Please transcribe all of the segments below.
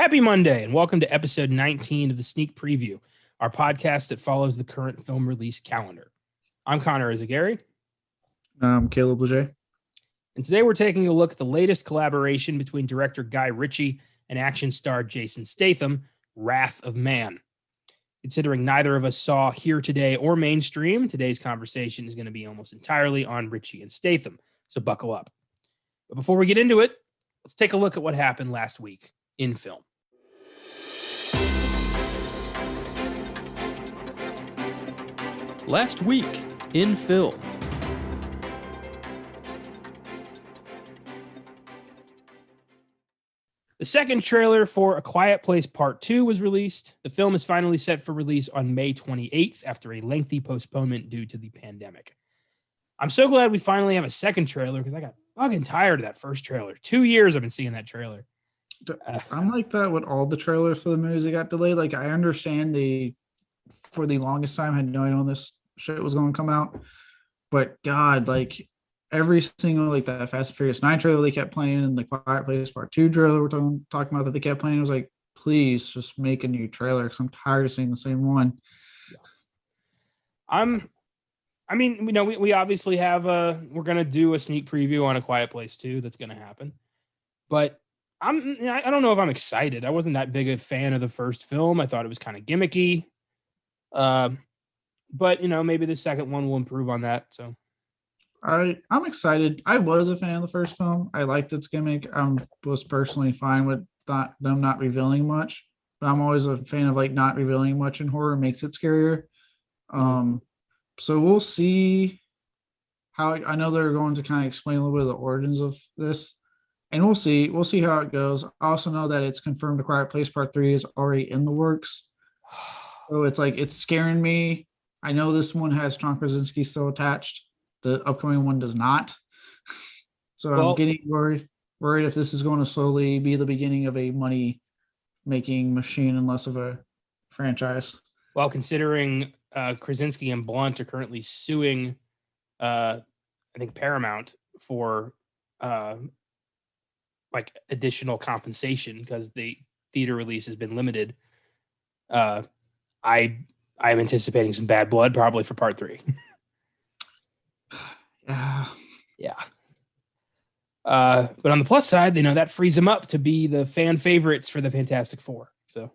Happy Monday, and welcome to episode 19 of the Sneak Preview, our podcast that follows the current film release calendar. I'm Connor Eyzaguirre. I'm Caleb Leger. And today we're taking a look at the latest collaboration between director Guy Ritchie and action star Jason Statham, Wrath of Man. Considering neither of us saw Here Today or Mainstream, today's conversation is going to be almost entirely on Ritchie and Statham, so buckle up. But before we get into it, let's take a look at what happened last week in film. Last week in film. The second trailer for A Quiet Place Part 2 was released. The film is finally set for release on May 28th after a lengthy postponement due to the pandemic. I'm so glad we finally have a second trailer because I got fucking tired of that first trailer. 2 years I've been seeing that trailer. I'm like that with all the trailers for the movies that got delayed. Like, I understand for the longest time, I had no idea when this shit was going to come out. But God, like every single, like that Fast and Furious 9 trailer they kept playing and the Quiet Place Part 2 trailer we're talking about that they kept playing, it was like, please just make a new trailer because I'm tired of seeing the same one. We obviously have we're going to do a sneak preview on A Quiet Place 2. That's going to happen. But I don't know if I'm excited. I wasn't that big a fan of the first film. I thought it was kind of gimmicky. But maybe the second one will improve on that. So I'm excited. I was a fan of the first film. I liked its gimmick. I was personally fine with them not revealing much. But I'm always a fan of like not revealing much in horror. It makes it scarier. So we'll see how. I know they're going to kind of explain a little bit of the origins of this. And we'll see how it goes. I also know that it's confirmed A Quiet Place Part 3 is already in the works. So it's like, it's scaring me. I know this one has John Krasinski still attached. The upcoming one does not. So I'm getting worried if this is going to slowly be the beginning of a money-making machine and less of a franchise. Well, considering Krasinski and Blunt are currently suing, I think Paramount for like additional compensation because the theater release has been limited. I'm anticipating some bad blood probably for Part 3. Yeah. But on the plus side, that frees them up to be the fan favorites for the Fantastic Four. So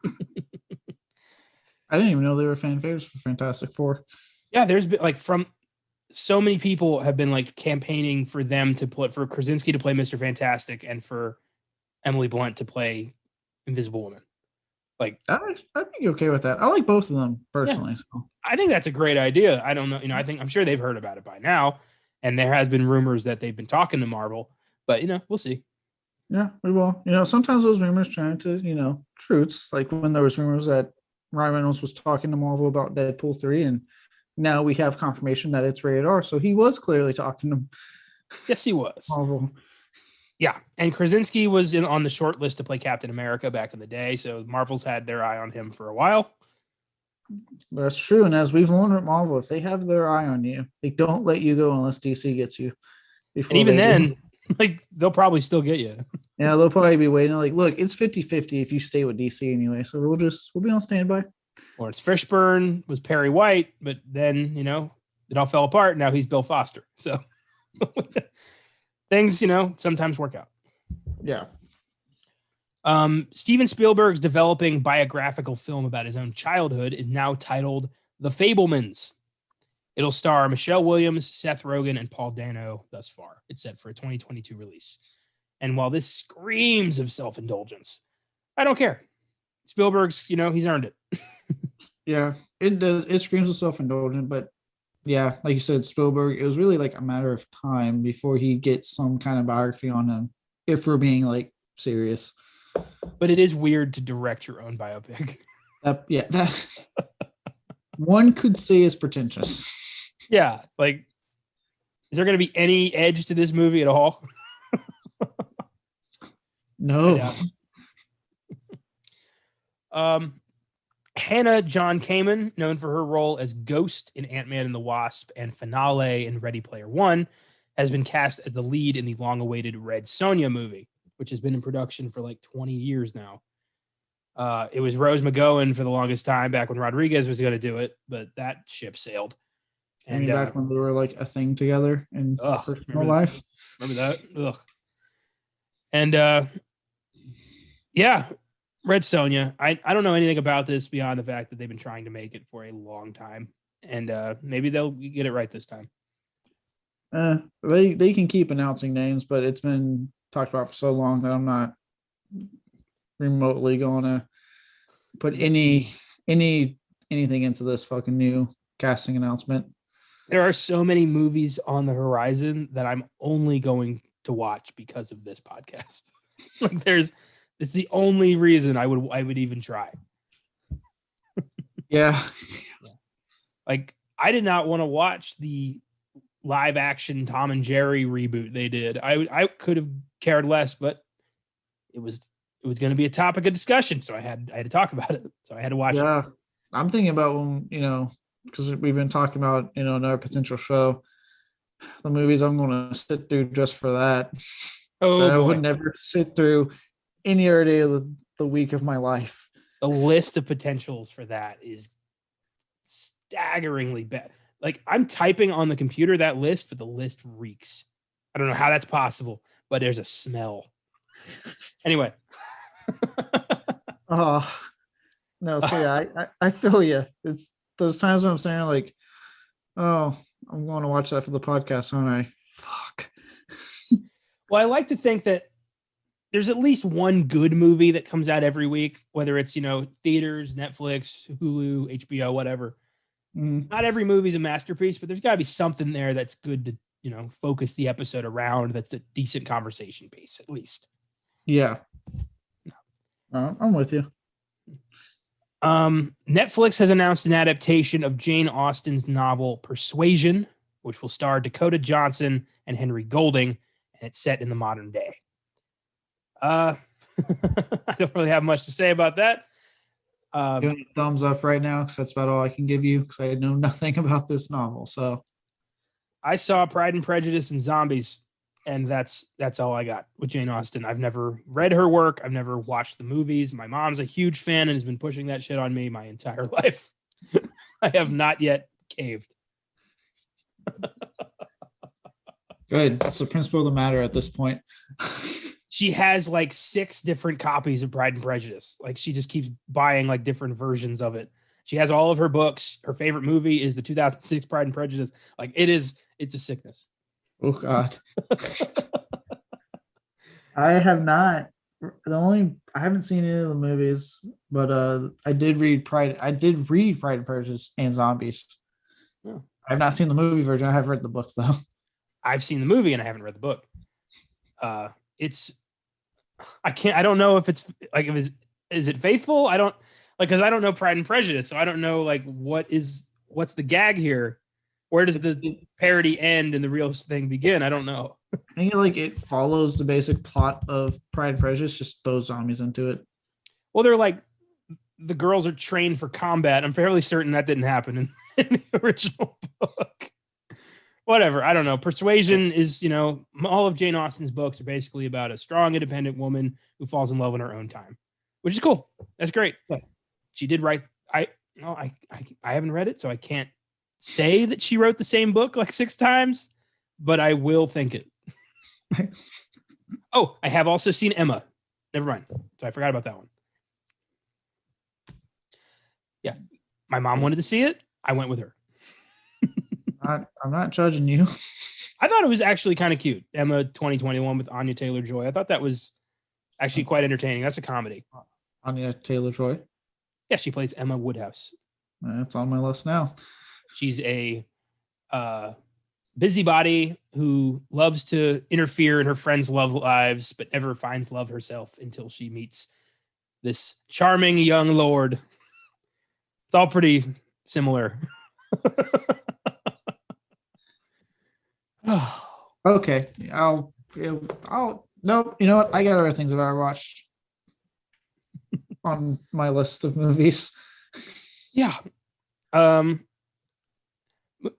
I didn't even know they were fan favorites for Fantastic Four. Yeah, there's been so many people have been like campaigning for them to play, for Krasinski to play Mr. Fantastic and for Emily Blunt to play Invisible Woman. Like, I'd be okay with that. I like both of them personally. Yeah. So. I think that's a great idea. I don't know. I'm sure they've heard about it by now, and there has been rumors that they've been talking to Marvel, but we'll see. Yeah, we will. Sometimes those rumors turn into, truths. Like when there was rumors that Ryan Reynolds was talking to Marvel about Deadpool 3, and now we have confirmation that it's rated R. So he was clearly talking to Yes, he was. Marvel. Yeah, and Krasinski was on the short list to play Captain America back in the day, so Marvel's had their eye on him for a while. That's true, and as we've learned at Marvel, if they have their eye on you, they don't let you go unless DC gets you. And even then, they'll probably still get you. Yeah, they'll probably be waiting. Like, look, it's 50-50 if you stay with DC anyway, so we'll be on standby. Lawrence Fishburne was Perry White, but then, it all fell apart. Now he's Bill Foster. So things, sometimes work out. Yeah. Steven Spielberg's developing biographical film about his own childhood is now titled The Fabelmans. It'll star Michelle Williams, Seth Rogen, and Paul Dano thus far. It's set for a 2022 release. And while this screams of self-indulgence, I don't care. Spielberg's, he's earned it. Yeah, it does. It screams of self-indulgent, but yeah, like you said, Spielberg, it was really like a matter of time before he gets some kind of biography on him, if we're being serious. But it is weird to direct your own biopic. That one could say is pretentious. Yeah, is there going to be any edge to this movie at all? No. Hannah John Kamen, known for her role as Ghost in Ant-Man and the Wasp and Finale in Ready Player One, has been cast as the lead in the long-awaited Red Sonja movie. which has been in production for like 20 years now. It was Rose McGowan for the longest time back when Rodriguez was going to do it, but that ship sailed. And back when they were like a thing together in personal life. Remember that? Ugh. And yeah, Red Sonja. I don't know anything about this beyond the fact that they've been trying to make it for a long time, and maybe they'll get it right this time. They can keep announcing names, but it's been talked about for so long that I'm not remotely going to put anything into this fucking new casting announcement. There are so many movies on the horizon that I'm only going to watch because of this podcast. Like it's the only reason I would even try. Yeah. Like I did not want to watch the live action Tom and Jerry reboot they did. I could have cared less, but it was going to be a topic of discussion, so I had to talk about it. So I had to watch it. Yeah. I'm thinking about when, because we've been talking about, another potential show, the movies I'm going to sit through just for that. Oh, I would never sit through any other day of the week of my life. The list of potentials for that is staggeringly bad. Like I'm typing on the computer that list, but the list reeks. I don't know how that's possible, but there's a smell. Anyway. Oh, no. So yeah, I feel you. It's those times when I'm saying like, oh, I'm going to watch that for the podcast, aren't I? Fuck. Well, I like to think that there's at least one good movie that comes out every week, whether it's, theaters, Netflix, Hulu, HBO, whatever. Not every movie's a masterpiece, but there's got to be something there that's good to, focus the episode around. That's a decent conversation piece, at least. Yeah. I'm with you. Netflix has announced an adaptation of Jane Austen's novel Persuasion, which will star Dakota Johnson and Henry Golding, and it's set in the modern day. I don't really have much to say about that. Give me a thumbs up right now because that's about all I can give you because I know nothing about this novel. So I saw Pride and Prejudice and Zombies, and that's all I got with Jane Austen. I've never read her work. I've never watched the movies. My mom's a huge fan and has been pushing that shit on me my entire life. I have not yet caved. Good. That's the principle of the matter at this point. She has like 6 different copies of Pride and Prejudice. Like she just keeps buying like different versions of it. She has all of her books. Her favorite movie is the 2006 Pride and Prejudice. Like it's a sickness. Oh God. I have not. I haven't seen any of the movies, but I did read Pride and Prejudice and Zombies. Oh. I've not seen the movie version. I have read the book though. I've seen the movie and I haven't read the book. I don't know if it's like, is it faithful? I don't like, cause I don't know Pride and Prejudice. So I don't know like, what's the gag here? Where does the parody end and the real thing begin? I don't know. I think it follows the basic plot of Pride and Prejudice, just throws zombies into it. Well, they're like, the girls are trained for combat. I'm fairly certain that didn't happen in the original book. Whatever. I don't know. Persuasion is, all of Jane Austen's books are basically about a strong, independent woman who falls in love in her own time, which is cool. That's great. Yeah. She did write. I haven't read it, so I can't say that she wrote the same book like 6 times, but I will think it. Oh, I have also seen Emma. Never mind. So I forgot about that one. Yeah. My mom wanted to see it. I went with her. I'm not judging you. I thought it was actually kind of cute. Emma 2021 with Anya Taylor-Joy. I thought that was actually quite entertaining. That's a comedy. Anya Taylor-Joy? Yeah, she plays Emma Woodhouse. That's on my list now. She's a busybody who loves to interfere in her friends' love lives, but never finds love herself until she meets this charming young lord. It's all pretty similar. Okay. I'll no, you know what? I got other things I've ever watched on my list of movies. Yeah.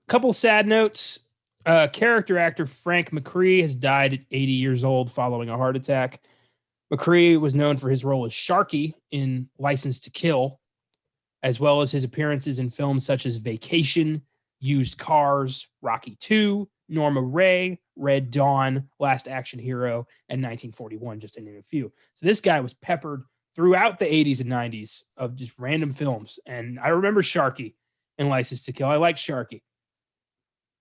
Couple sad notes. Character actor Frank McRae has died at 80 years old following a heart attack. McCree was known for his role as Sharky in License to Kill, as well as his appearances in films such as Vacation, Used Cars, Rocky II, Norma Ray, Red Dawn, Last Action Hero, and 1941, just to name a few. So this guy was peppered throughout the 80s and 90s of just random films. And I remember Sharky in License to Kill. I liked Sharky.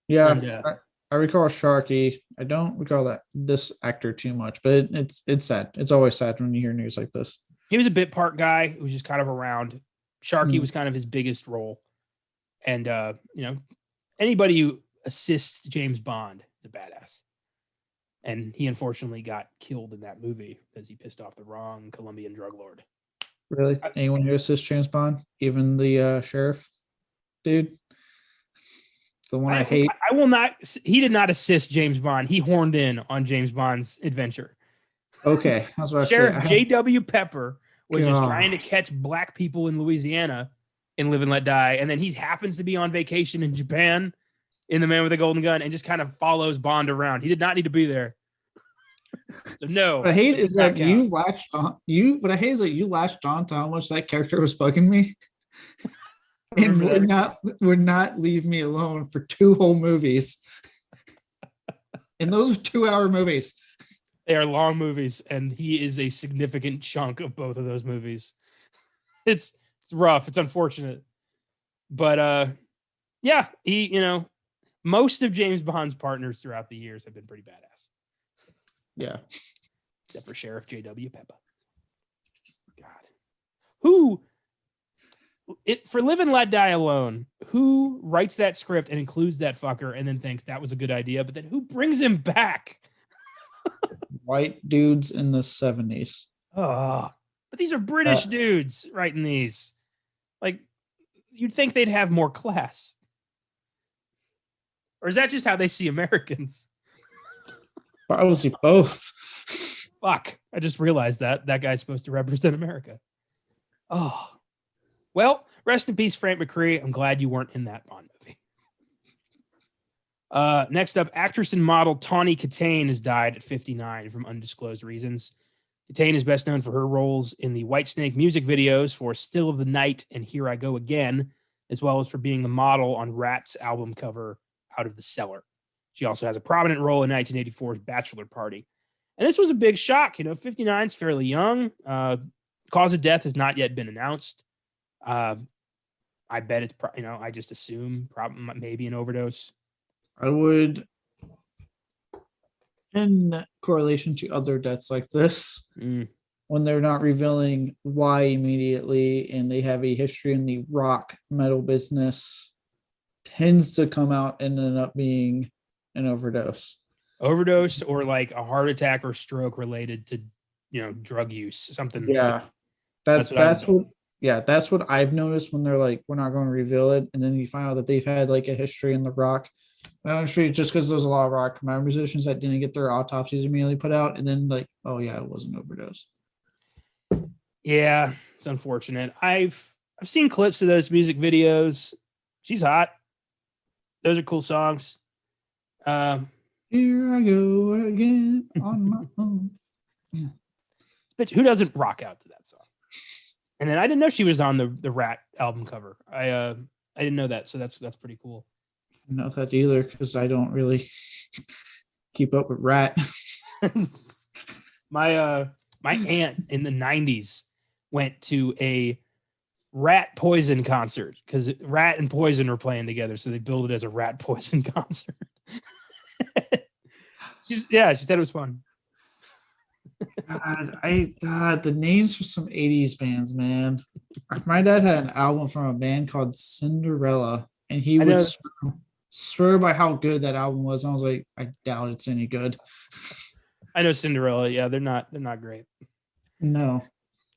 Yeah, And, I recall Sharky. I don't recall this actor too much, but it's sad. It's always sad when you hear news like this. he was a bit part guy who was just kind of around. Sharky Mm. was kind of his biggest role. And, anybody who assists James Bond is a badass. And he unfortunately got killed in that movie because he pissed off the wrong Colombian drug lord. Really? Anyone who assists James Bond? Even the sheriff dude? The one I hate. I will not. He did not assist James Bond. He horned in on James Bond's adventure. Okay. That's what Sheriff I say. J.W. Pepper was just God. trying to catch black people in Louisiana in Live and Let Die. And then he happens to be on vacation in Japan in The Man with the Golden Gun and just kind of follows Bond around. He did not need to be there. So no. What I hate is that count. you latched on. What I hate is that you latched on to how much that character was bugging me, and would not leave me alone for 2 whole movies. And those are 2-hour movies. They are long movies, and he is a significant chunk of both of those movies. It's rough. It's unfortunate. But yeah, he, most of James Bond's partners throughout the years have been pretty badass. Yeah. Except for Sheriff J.W. Pepper. God. For Live and Let Die alone, who writes that script and includes that fucker and then thinks that was a good idea, but then who brings him back? White dudes in the 70s. Oh, but these are British dudes writing these. Like, you'd think they'd have more class. Or is that just how they see Americans? Probably both. Fuck. I just realized that guy's supposed to represent America. Oh. Well, rest in peace, Frank McRae. I'm glad you weren't in that Bond movie. Next up, actress and model Tawny Kitaen has died at 59 from undisclosed reasons. Kitaen is best known for her roles in the Whitesnake music videos for Still of the Night and Here I Go Again, as well as for being the model on Rat's album cover Out of the Cellar. She also has a prominent role in 1984's Bachelor Party. And this was a big shock. 59 is fairly young. Cause of death has not yet been announced. I bet it's, I just assume maybe an overdose. I would, in correlation to other deaths like this, when they're not revealing why immediately and they have a history in the rock metal business, tends to come out and end up being an overdose. Overdose or like a heart attack or stroke related to, drug use, something. Yeah. That's what I've noticed when they're like, we're not going to reveal it. And then you find out that they've had like a history in the rock industry, just because there's a lot of rock metal musicians that didn't get their autopsies immediately put out. And then like, oh yeah, it was an overdose. Yeah, it's unfortunate. I've seen clips of those music videos. She's hot. Those are cool songs. Here I go again on my own. Yeah. But who doesn't rock out to that song? And then I didn't know she was on the Rat album cover. I didn't know that, so that's pretty cool. I don't know that either because I don't really keep up with Rat. My aunt in the 90s went to a Rat Poison concert because Rat and Poison were playing together, so they billed it as a Rat Poison concert. She said it was fun. God, the names for some 80s bands, man. My dad had an album from a band called Cinderella, and he would swear by how good that album was. I was like, I doubt it's any good. I know Cinderella. Yeah, they're not great. No.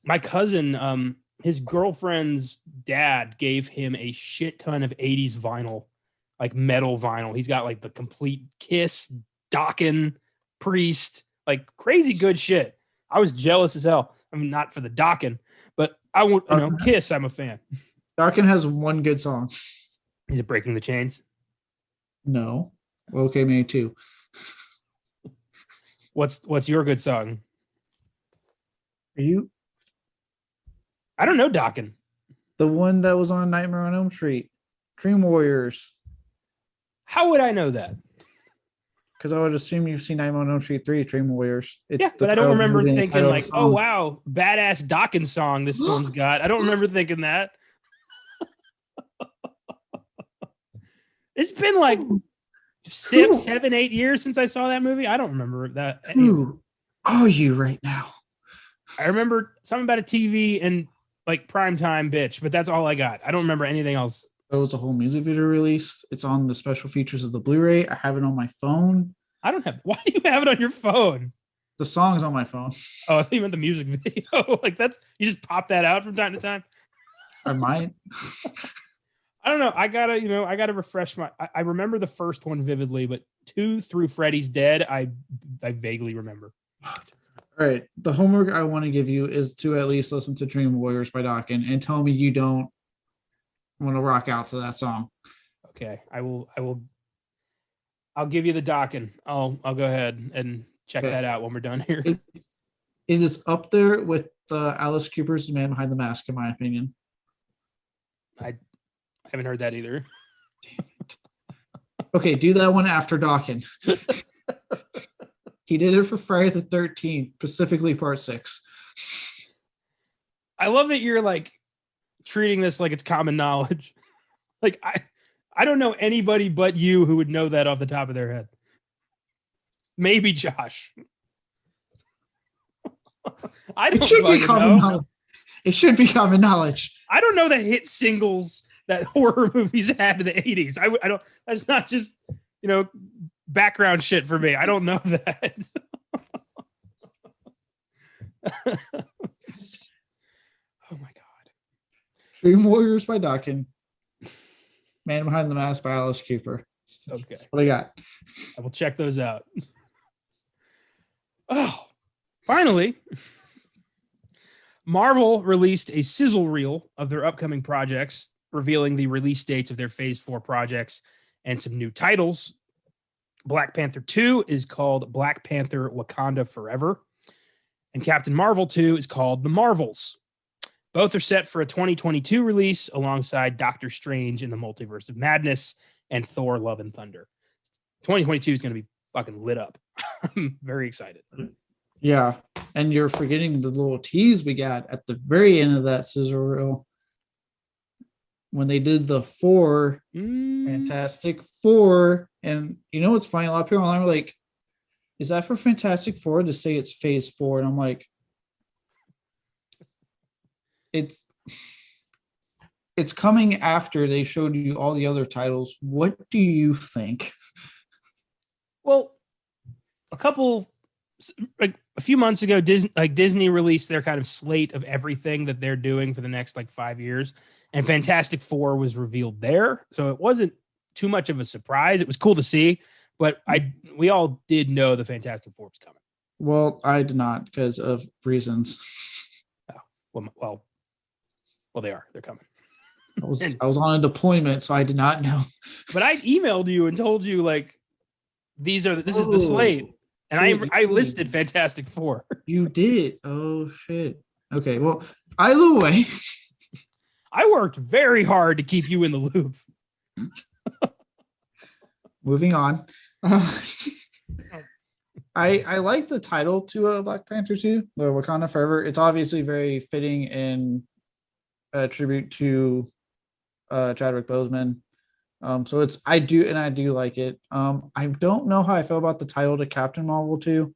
My cousin, his girlfriend's dad gave him a shit ton of 80s vinyl, like metal vinyl. He's got like the complete Kiss, Dokken, Priest, like crazy good shit. I was jealous as hell. I mean, not for the Dokken, but I won't, Kiss, I'm a fan. Dokken has one good song. Is it Breaking the Chains? No. Okay, maybe 2. What's your good song? Are you I don't know Dokken. the one that was on Nightmare on Elm Street? Dream Warriors. How would I know that? Because I would assume you've seen Nightmare on Elm Street 3, Dream Warriors. It's Yeah, the but I don't title of the remember movie and the thinking title of like, the oh song. wow, badass Dokken song this film's got. I don't remember thinking that. It's been like 6, 7, 8 years since I saw that movie. I don't remember that. Who are you right now? I remember something about a TV and like primetime bitch, but that's all I got. I don't remember anything else. There was a whole music video released. It's on the special features of the Blu-ray. I have it on my phone. I don't have. Why do you have it on your phone? The song's on my phone. Oh, I think you meant the music video. Like that's you just pop that out from time to time. I might. I don't know. I gotta refresh my. I remember the first one vividly, but 2 through Freddy's Dead, I vaguely remember. All right. The homework I want to give you is to at least listen to Dream Warriors by Dokken and tell me you don't want to rock out to that song. Okay, I will. I'll give you the Dokken. I'll go ahead and check that out when we're done here. It is up there with Alice Cooper's The Man Behind the Mask, in my opinion. I haven't heard that either. Okay, do that one after Dokken. He did it for Friday the 13th, specifically Part 6. I love that you're like treating this like it's common knowledge. Like I don't know anybody but you who would know that off the top of their head. Maybe Josh. I don't know. It should be common knowledge. I don't know the hit singles that horror movies had in the 80s. I don't. That's not just background shit for me. I don't know that. Oh my god. Dream Warriors by Dokken. Man Behind the Mask by Alice Cooper. Okay. That's what I got. I will check those out. Oh, finally. Marvel released a sizzle reel of their upcoming projects, revealing the release dates of their Phase 4 projects and some new titles. Black Panther 2 is called Black Panther Wakanda Forever, and Captain Marvel 2 is called The Marvels. Both are set for a 2022 release alongside Doctor Strange in the Multiverse of Madness and Thor Love and Thunder. 2022 is going to be fucking lit up. I'm very excited. Yeah, and you're forgetting the little tease we got at the very end of that sizzle reel when they did the Fantastic Four. And you know what's funny? A lot of people online were like, is that for Fantastic Four to say it's Phase 4? And I'm like, it's coming after they showed you all the other titles. What do you think? Well, a few months ago, Disney released their kind of slate of everything that they're doing for the next 5 years, and Fantastic Four was revealed there. So it wasn't too much of a surprise. It was cool to see, but we all did know the Fantastic Four was coming. Well, I did not because of reasons. Oh, well, they are. They're coming. I was on a deployment, so I did not know. But I emailed you and told you this is the slate. And I listed Fantastic Four. You did? Oh, shit. Okay, well, either way. I worked very hard to keep you in the loop. Moving on. I like the title to Black Panther 2, the Wakanda Forever. It's obviously very fitting in a tribute to Chadwick Boseman. So I do like it. I don't know how I feel about the title to Captain Marvel 2.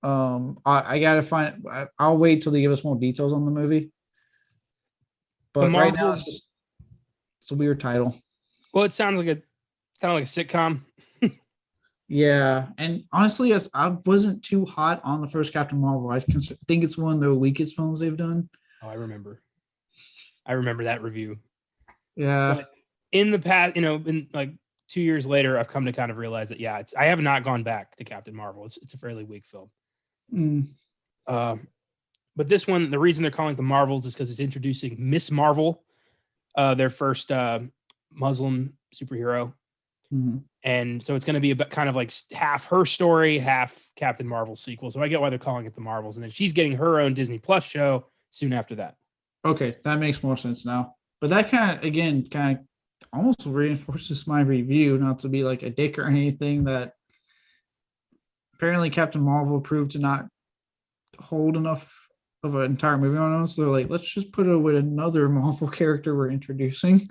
I gotta find. I'll wait till they give us more details on the movie. But right now, it's a weird title. Well, it sounds like kind of like a sitcom. Yeah, and honestly, I wasn't too hot on the first Captain Marvel. I think it's one of the weakest films they've done. Oh, I remember that review. Yeah. But in the past, in 2 years later, I've come to kind of realize that, yeah, I have not gone back to Captain Marvel. It's a fairly weak film. But this one, the reason they're calling it the Marvels is because it's introducing Miss Marvel, their first Muslim superhero. And so it's going to be a bit kind of like half her story, half Captain Marvel sequel. So I get why they're calling it the Marvels. And then she's getting her own Disney Plus show soon after that. Okay, that makes more sense now. But that kind of almost reinforces my review, not to be like a dick or anything, that apparently Captain Marvel proved to not hold enough of an entire movie on us. So they're like, let's just put it with another Marvel character we're introducing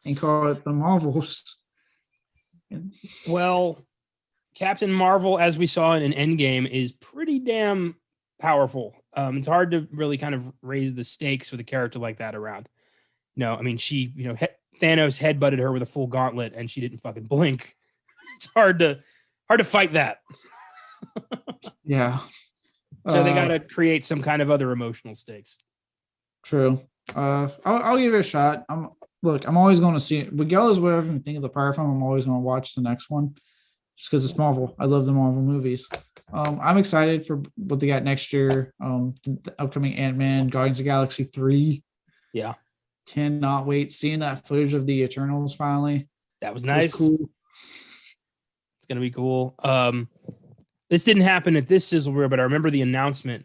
and call it the Marvels. Well, Captain Marvel, as we saw in Endgame, is pretty damn powerful. It's hard to really kind of raise the stakes with a character like that around. I mean, she, Thanos headbutted her with a full gauntlet and she didn't fucking blink. It's hard to fight that. Yeah. So they got to create some kind of other emotional stakes. True. I'll give it a shot. I'm always going to see it. Regardless of whatever you think of the prior film, I'm always going to watch the next one just because it's Marvel. I love the Marvel movies. I'm excited for what they got next year. The upcoming Ant-Man, Guardians of the Galaxy 3. Yeah. Cannot wait. Seeing that footage of the Eternals finally. That was nice. Was cool. It's going to be cool. This didn't happen at this sizzle reel, but I remember the announcement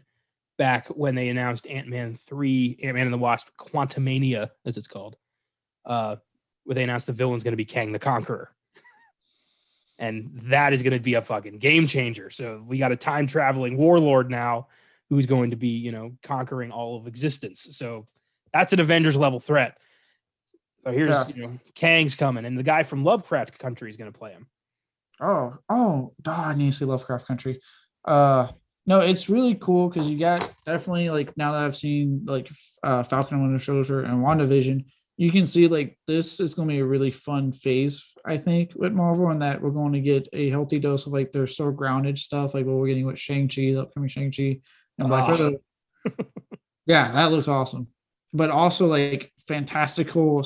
back when they announced Ant-Man 3, Ant-Man and the Wasp, Quantumania, as it's called, where they announced the villain's going to be Kang the Conqueror. And that is going to be a fucking game changer. So we got a time-traveling warlord now who's going to be, conquering all of existence. So that's an Avengers-level threat. So here's, Kang's coming, and the guy from Lovecraft Country is going to play him. I need to see Lovecraft Country. No, it's really cool because you got definitely, like, now that I've seen like Falcon and Winter Soldier and WandaVision, you can see like this is going to be a really fun phase, I think, with Marvel, and that we're going to get a healthy dose of like their so grounded stuff, like what we're getting with Shang-Chi, the upcoming Shang-Chi and Black Widow. Yeah, that looks awesome. But also like fantastical,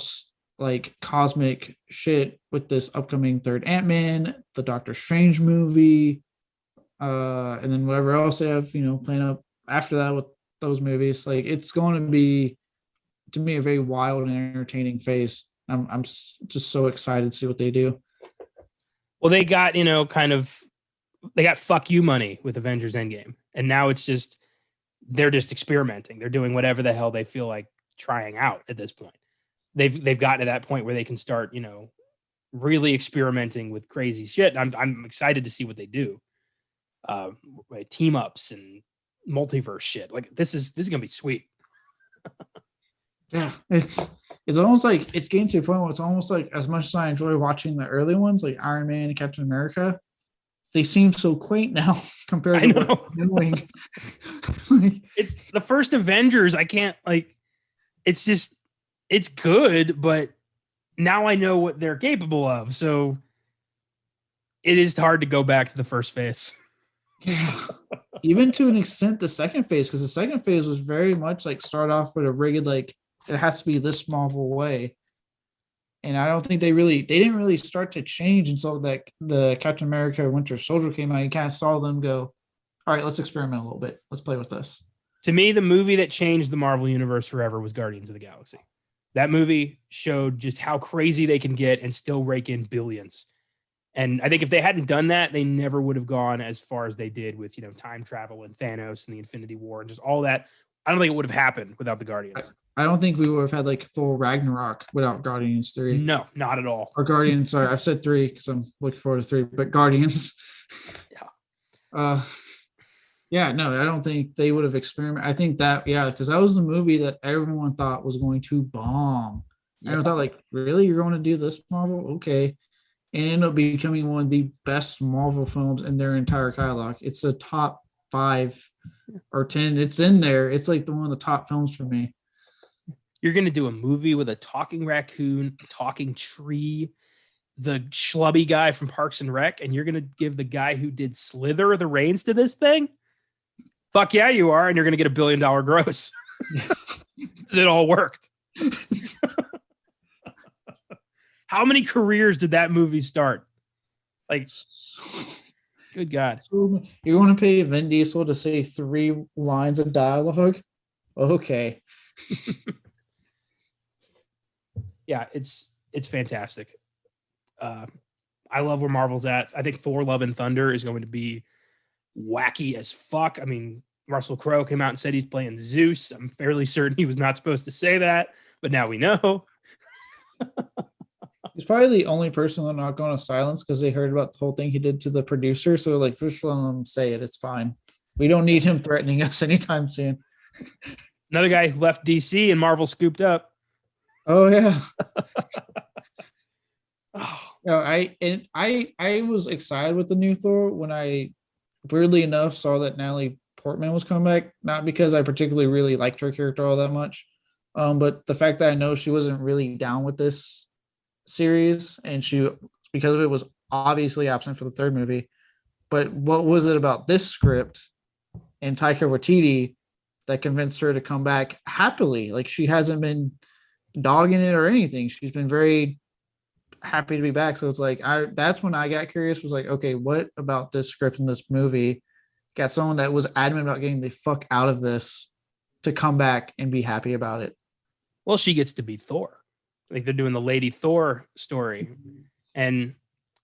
like cosmic shit with this upcoming third Ant-Man, the Doctor Strange movie, and then whatever else they have, playing up after that with those movies. Like, it's going to be, to me, a very wild and entertaining phase. I'm just so excited to see what they do. Well, they got, they got fuck you money with Avengers Endgame. And now it's just, they're just experimenting. They're doing whatever the hell they feel like trying out at this point. They've gotten to that point where they can start, really experimenting with crazy shit. I'm excited to see what they do. Team ups and multiverse shit. Like, this is gonna be sweet. Yeah, it's almost like it's getting to a point where it's almost like, as much as I enjoy watching the early ones, like Iron Man and Captain America, they seem so quaint now compared to what they're doing. It's the first Avengers. I can't, like, it's just, it's good, but now I know what they're capable of. So it is hard to go back to the first phase. Yeah. Even to an extent, the second phase, because the second phase was very much like start off with a rigid, like, it has to be this Marvel way. And I don't think they didn't really start to change until that the Captain America Winter Soldier came out. You kind of saw them go, all right, let's experiment a little bit. Let's play with this. To me, the movie that changed the Marvel universe forever was Guardians of the Galaxy. That movie showed just how crazy they can get and still rake in billions. And I think if they hadn't done that, they never would have gone as far as they did with, time travel and Thanos and the Infinity War and just all that. I don't think it would have happened without the Guardians. I don't think we would have had like Thor Ragnarok without Guardians 3. No, not at all. Or Guardians, sorry, I've said 3 because I'm looking forward to 3, but Guardians. Yeah. Yeah, no, I don't think they would have experimented. I think that, because that was the movie that everyone thought was going to bomb. Yeah. And I thought, like, really? You're going to do this, Marvel? Okay. And it ended up becoming one of the best Marvel films in their entire catalog. It's a top 5 or 10. It's in there. It's like one of the top films for me. You're going to do a movie with a talking raccoon, a talking tree, the schlubby guy from Parks and Rec, and you're going to give the guy who did Slither the reins to this thing? Fuck yeah, you are. And you're going to get $1 billion gross. It all worked. How many careers did that movie start? Like, good God. You want to pay Vin Diesel to say 3 lines of dialogue? Okay. Yeah, it's fantastic. I love where Marvel's at. I think Thor: Love and Thunder is going to be wacky as fuck. I mean, Russell Crowe came out and said he's playing Zeus. I'm fairly certain he was not supposed to say that, but now we know. He's probably the only person that not going to silence because they heard about the whole thing he did to the producer. So like, just let him say it. It's fine. We don't need him threatening us anytime soon. Another guy left DC and Marvel scooped up. Oh yeah. Oh, No, I was excited with the new Thor when I weirdly enough saw that Natalie Portman was coming back. Not because I particularly really liked her character all that much, but the fact that I know she wasn't really down with this series, and she, because of it, was obviously absent for the third movie. But what was it about this script and Taika Waititi that convinced her to come back happily? Like, she hasn't been dogging it or anything. She's been very happy to be back. So it's like, that's when I got curious, was like, okay, what about this script in this movie got someone that was adamant about getting the fuck out of this to come back and be happy about it? well, she gets to be Thor. Like, they're doing the Lady Thor story. And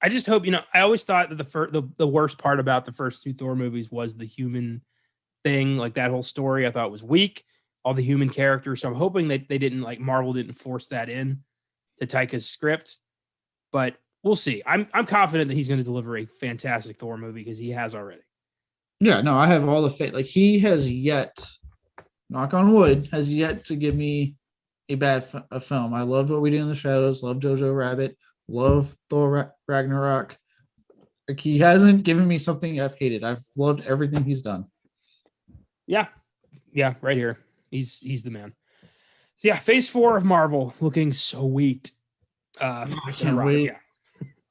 I just hope, I always thought that the worst part about the first two Thor movies was the human thing. Like, that whole story I thought was weak, all the human characters. So I'm hoping that they didn't, like, Marvel didn't force that in to Taika's script, but we'll see. I'm confident that he's going to deliver a fantastic Thor movie, because he has already. Yeah, no, I have all the faith. Like, he has yet, knock on wood, has yet to give me a bad film. I loved What We Do in the Shadows, love Jojo Rabbit, love Thor Ragnarok. Like, he hasn't given me something I've hated. I've loved everything he's done. Yeah, right here. He's the man. So yeah, Phase 4 of Marvel looking sweet. I can't wait. Yeah.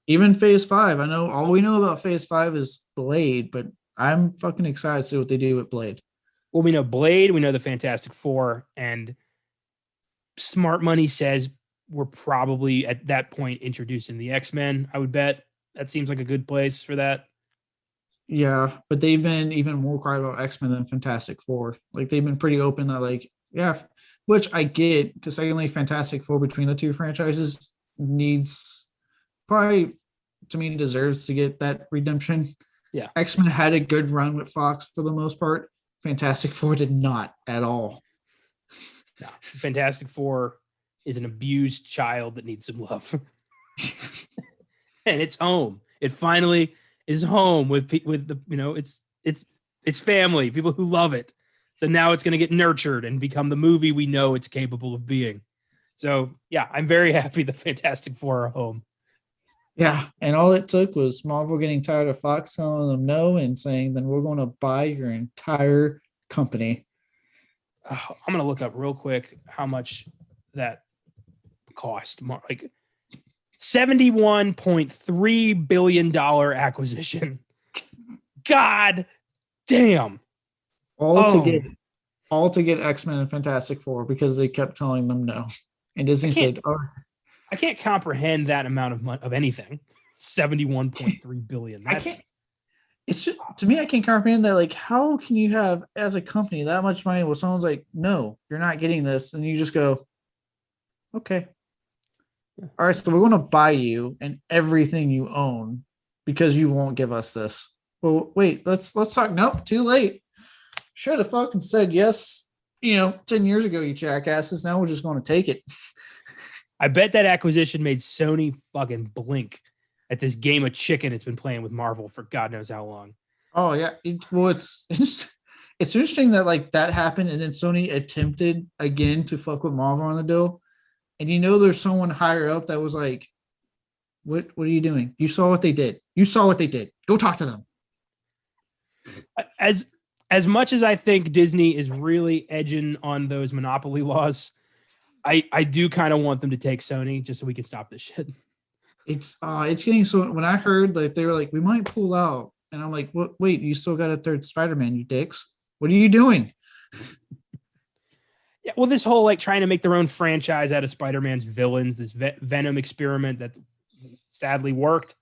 Even Phase 5. I know all we know about Phase 5 is Blade, but I'm fucking excited to see what they do with Blade. Well, we know Blade, we know the Fantastic Four, and smart money says we're probably at that point introducing the X-Men. I would bet that seems like a good place for that. Yeah, but they've been even more quiet about X-Men than Fantastic Four. Like, they've been pretty open that, like, yeah, which I get, because secondly, Fantastic Four between the two franchises needs, probably, to me, deserves to get that redemption. Yeah. X-Men had a good run with Fox for the most part. Fantastic Four did not at all. No, Fantastic Four is an abused child that needs some love. And it's home. It finally is home with the, it's family, people who love it. So now it's going to get nurtured and become the movie we know it's capable of being. So yeah, I'm very happy the Fantastic Four are home. Yeah, and all it took was Marvel getting tired of Fox telling them no and saying, then we're going to buy your entire company. I'm going to look up real quick how much that cost. Like $71.3 billion acquisition. God damn. All to get X-Men and Fantastic Four, because they kept telling them no. And Disney said, I can't comprehend that amount of money of anything. 71.3 billion. It's just, to me, I can't comprehend that. Like, how can you have, as a company, that much money when someone's like, no, you're not getting this, and you just go, okay, all right, so we're going to buy you and everything you own because you won't give us this. Well, wait, let's talk. Nope, too late. Should have fucking said yes, 10 years ago, you jackasses. Now we're just going to take it. I bet that acquisition made Sony fucking blink at this game of chicken it's been playing with Marvel for God knows how long. Oh yeah, it's interesting that like that happened, and then Sony attempted again to fuck with Marvel on the deal, and there's someone higher up that was like, "What are you doing? You saw what they did. Go talk to them." As much as I think Disney is really edging on those monopoly laws, I do kind of want them to take Sony just so we can stop this shit. It's getting so. When I heard that they were like, we might pull out, and I'm like, what? Wait, you still got a third Spider-Man, you dicks. What are you doing? Yeah, well, this whole like trying to make their own franchise out of Spider-Man's villains, this Venom experiment that sadly worked,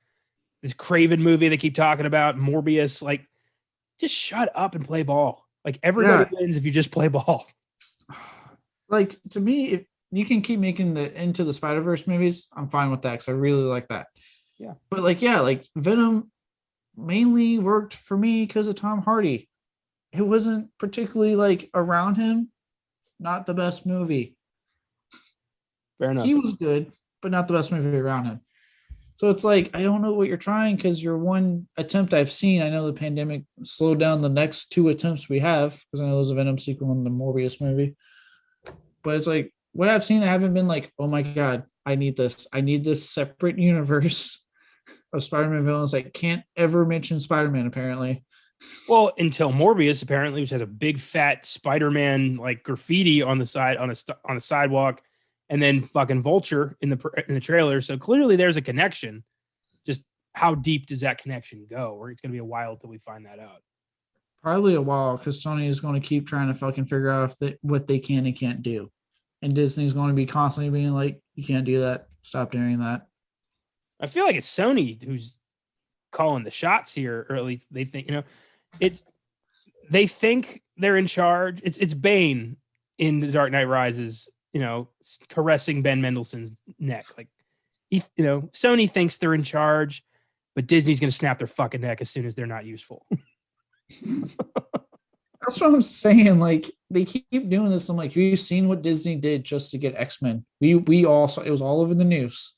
this Craven movie they keep talking about, Morbius, like, just shut up and play ball. Like, everybody wins if you just play ball. Like, to me, you can keep making the Into the Spider-Verse movies. I'm fine with that because I really like that. Yeah. But like, yeah, like Venom mainly worked for me because of Tom Hardy. It wasn't particularly like around him, not the best movie. Fair enough. He was good, but not the best movie around him. So it's like, I don't know what you're trying because your one attempt I've seen, I know the pandemic slowed down the next two attempts we have because I know there's a Venom sequel and the Morbius movie. But it's like, what I've seen, I haven't been like, oh my God, I need this. I need this separate universe of Spider-Man villains that can't ever mention Spider-Man, apparently. Well, until Morbius apparently, which has a big fat Spider-Man like graffiti on the side on a sidewalk, and then fucking Vulture in the trailer. So clearly there's a connection. Just how deep does that connection go? Or it's going to be a while till we find that out. Probably a while because Sony is going to keep trying to fucking figure out what they can and can't do. And Disney's going to be constantly being like, you can't do that. Stop doing that. I feel like it's Sony who's calling the shots here, or at least they think, they think they're in charge. It's Bane in The Dark Knight Rises, caressing Ben Mendelsohn's neck. Like, Sony thinks they're in charge, but Disney's going to snap their fucking neck as soon as they're not useful. That's what I'm saying. Like, they keep doing this. I'm like, you've seen what Disney did just to get X-Men. We all saw it was all over the news.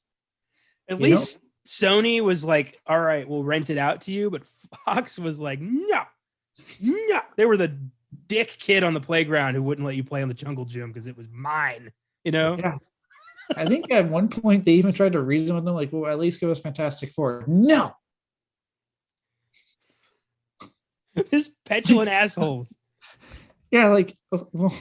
At least Sony was like, all right, we'll rent it out to you. But Fox was like, no. They were the dick kid on the playground who wouldn't let you play on the Jungle Gym because it was mine, Yeah. I think at one point they even tried to reason with them, like, well, at least give us Fantastic Four. No. This petulant assholes. Yeah, like, well,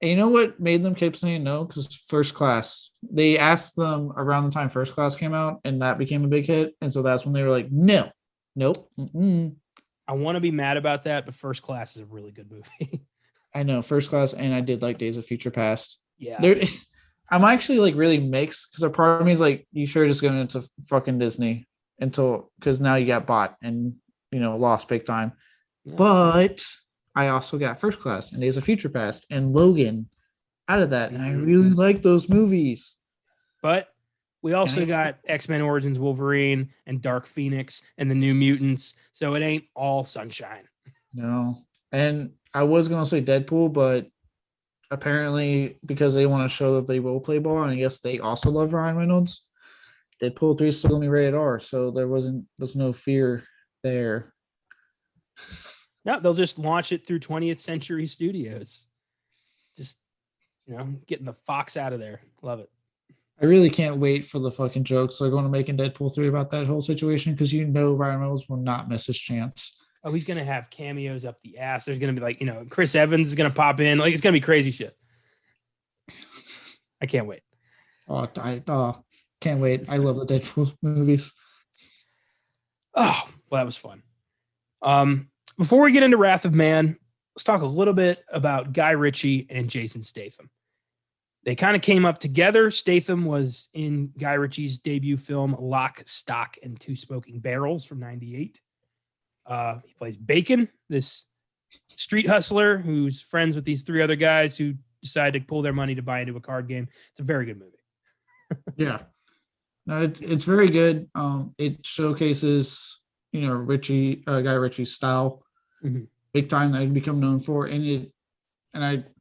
and you know what made them keep saying no? Because First Class. They asked them around the time First Class came out, and that became a big hit. And so that's when they were like, no, nope. Mm-mm. I want to be mad about that, but First Class is a really good movie. I know First Class, and I did like Days of Future Past. Yeah. I'm actually like really mixed because a part of me is like, you sure just going into fucking Disney because now you got bought and lost big time. Yeah. But I also got First Class and Days of Future Past and Logan out of that, and I really like those movies. But we also got X-Men Origins Wolverine and Dark Phoenix and the New Mutants, so it ain't all sunshine. No, and I was gonna say Deadpool, but apparently because they want to show that they will play ball, and I guess they also love Ryan Reynolds, Deadpool 3 is still gonna be rated R, so there's no fear there. No, they'll just launch it through 20th Century Studios. Just, getting the Fox out of there. Love it. I really can't wait for the fucking jokes they're going to make in Deadpool 3 about that whole situation because Ryan Reynolds will not miss his chance. Oh, he's going to have cameos up the ass. There's going to be like, Chris Evans is going to pop in. Like, it's going to be crazy shit. I can't wait. Can't wait. I love the Deadpool movies. Oh, well, that was fun. Before we get into Wrath of Man, let's talk a little bit about Guy Ritchie and Jason Statham. They kind of came up together. Statham was in Guy Ritchie's debut film, Lock, Stock, and Two Smoking Barrels from 98. He plays Bacon, this street hustler who's friends with these three other guys who decide to pull their money to buy into a card game. It's a very good movie. Yeah. No, it's very good. It showcases, Guy Ritchie's style. Mm-hmm. Big time that I'd become known for. And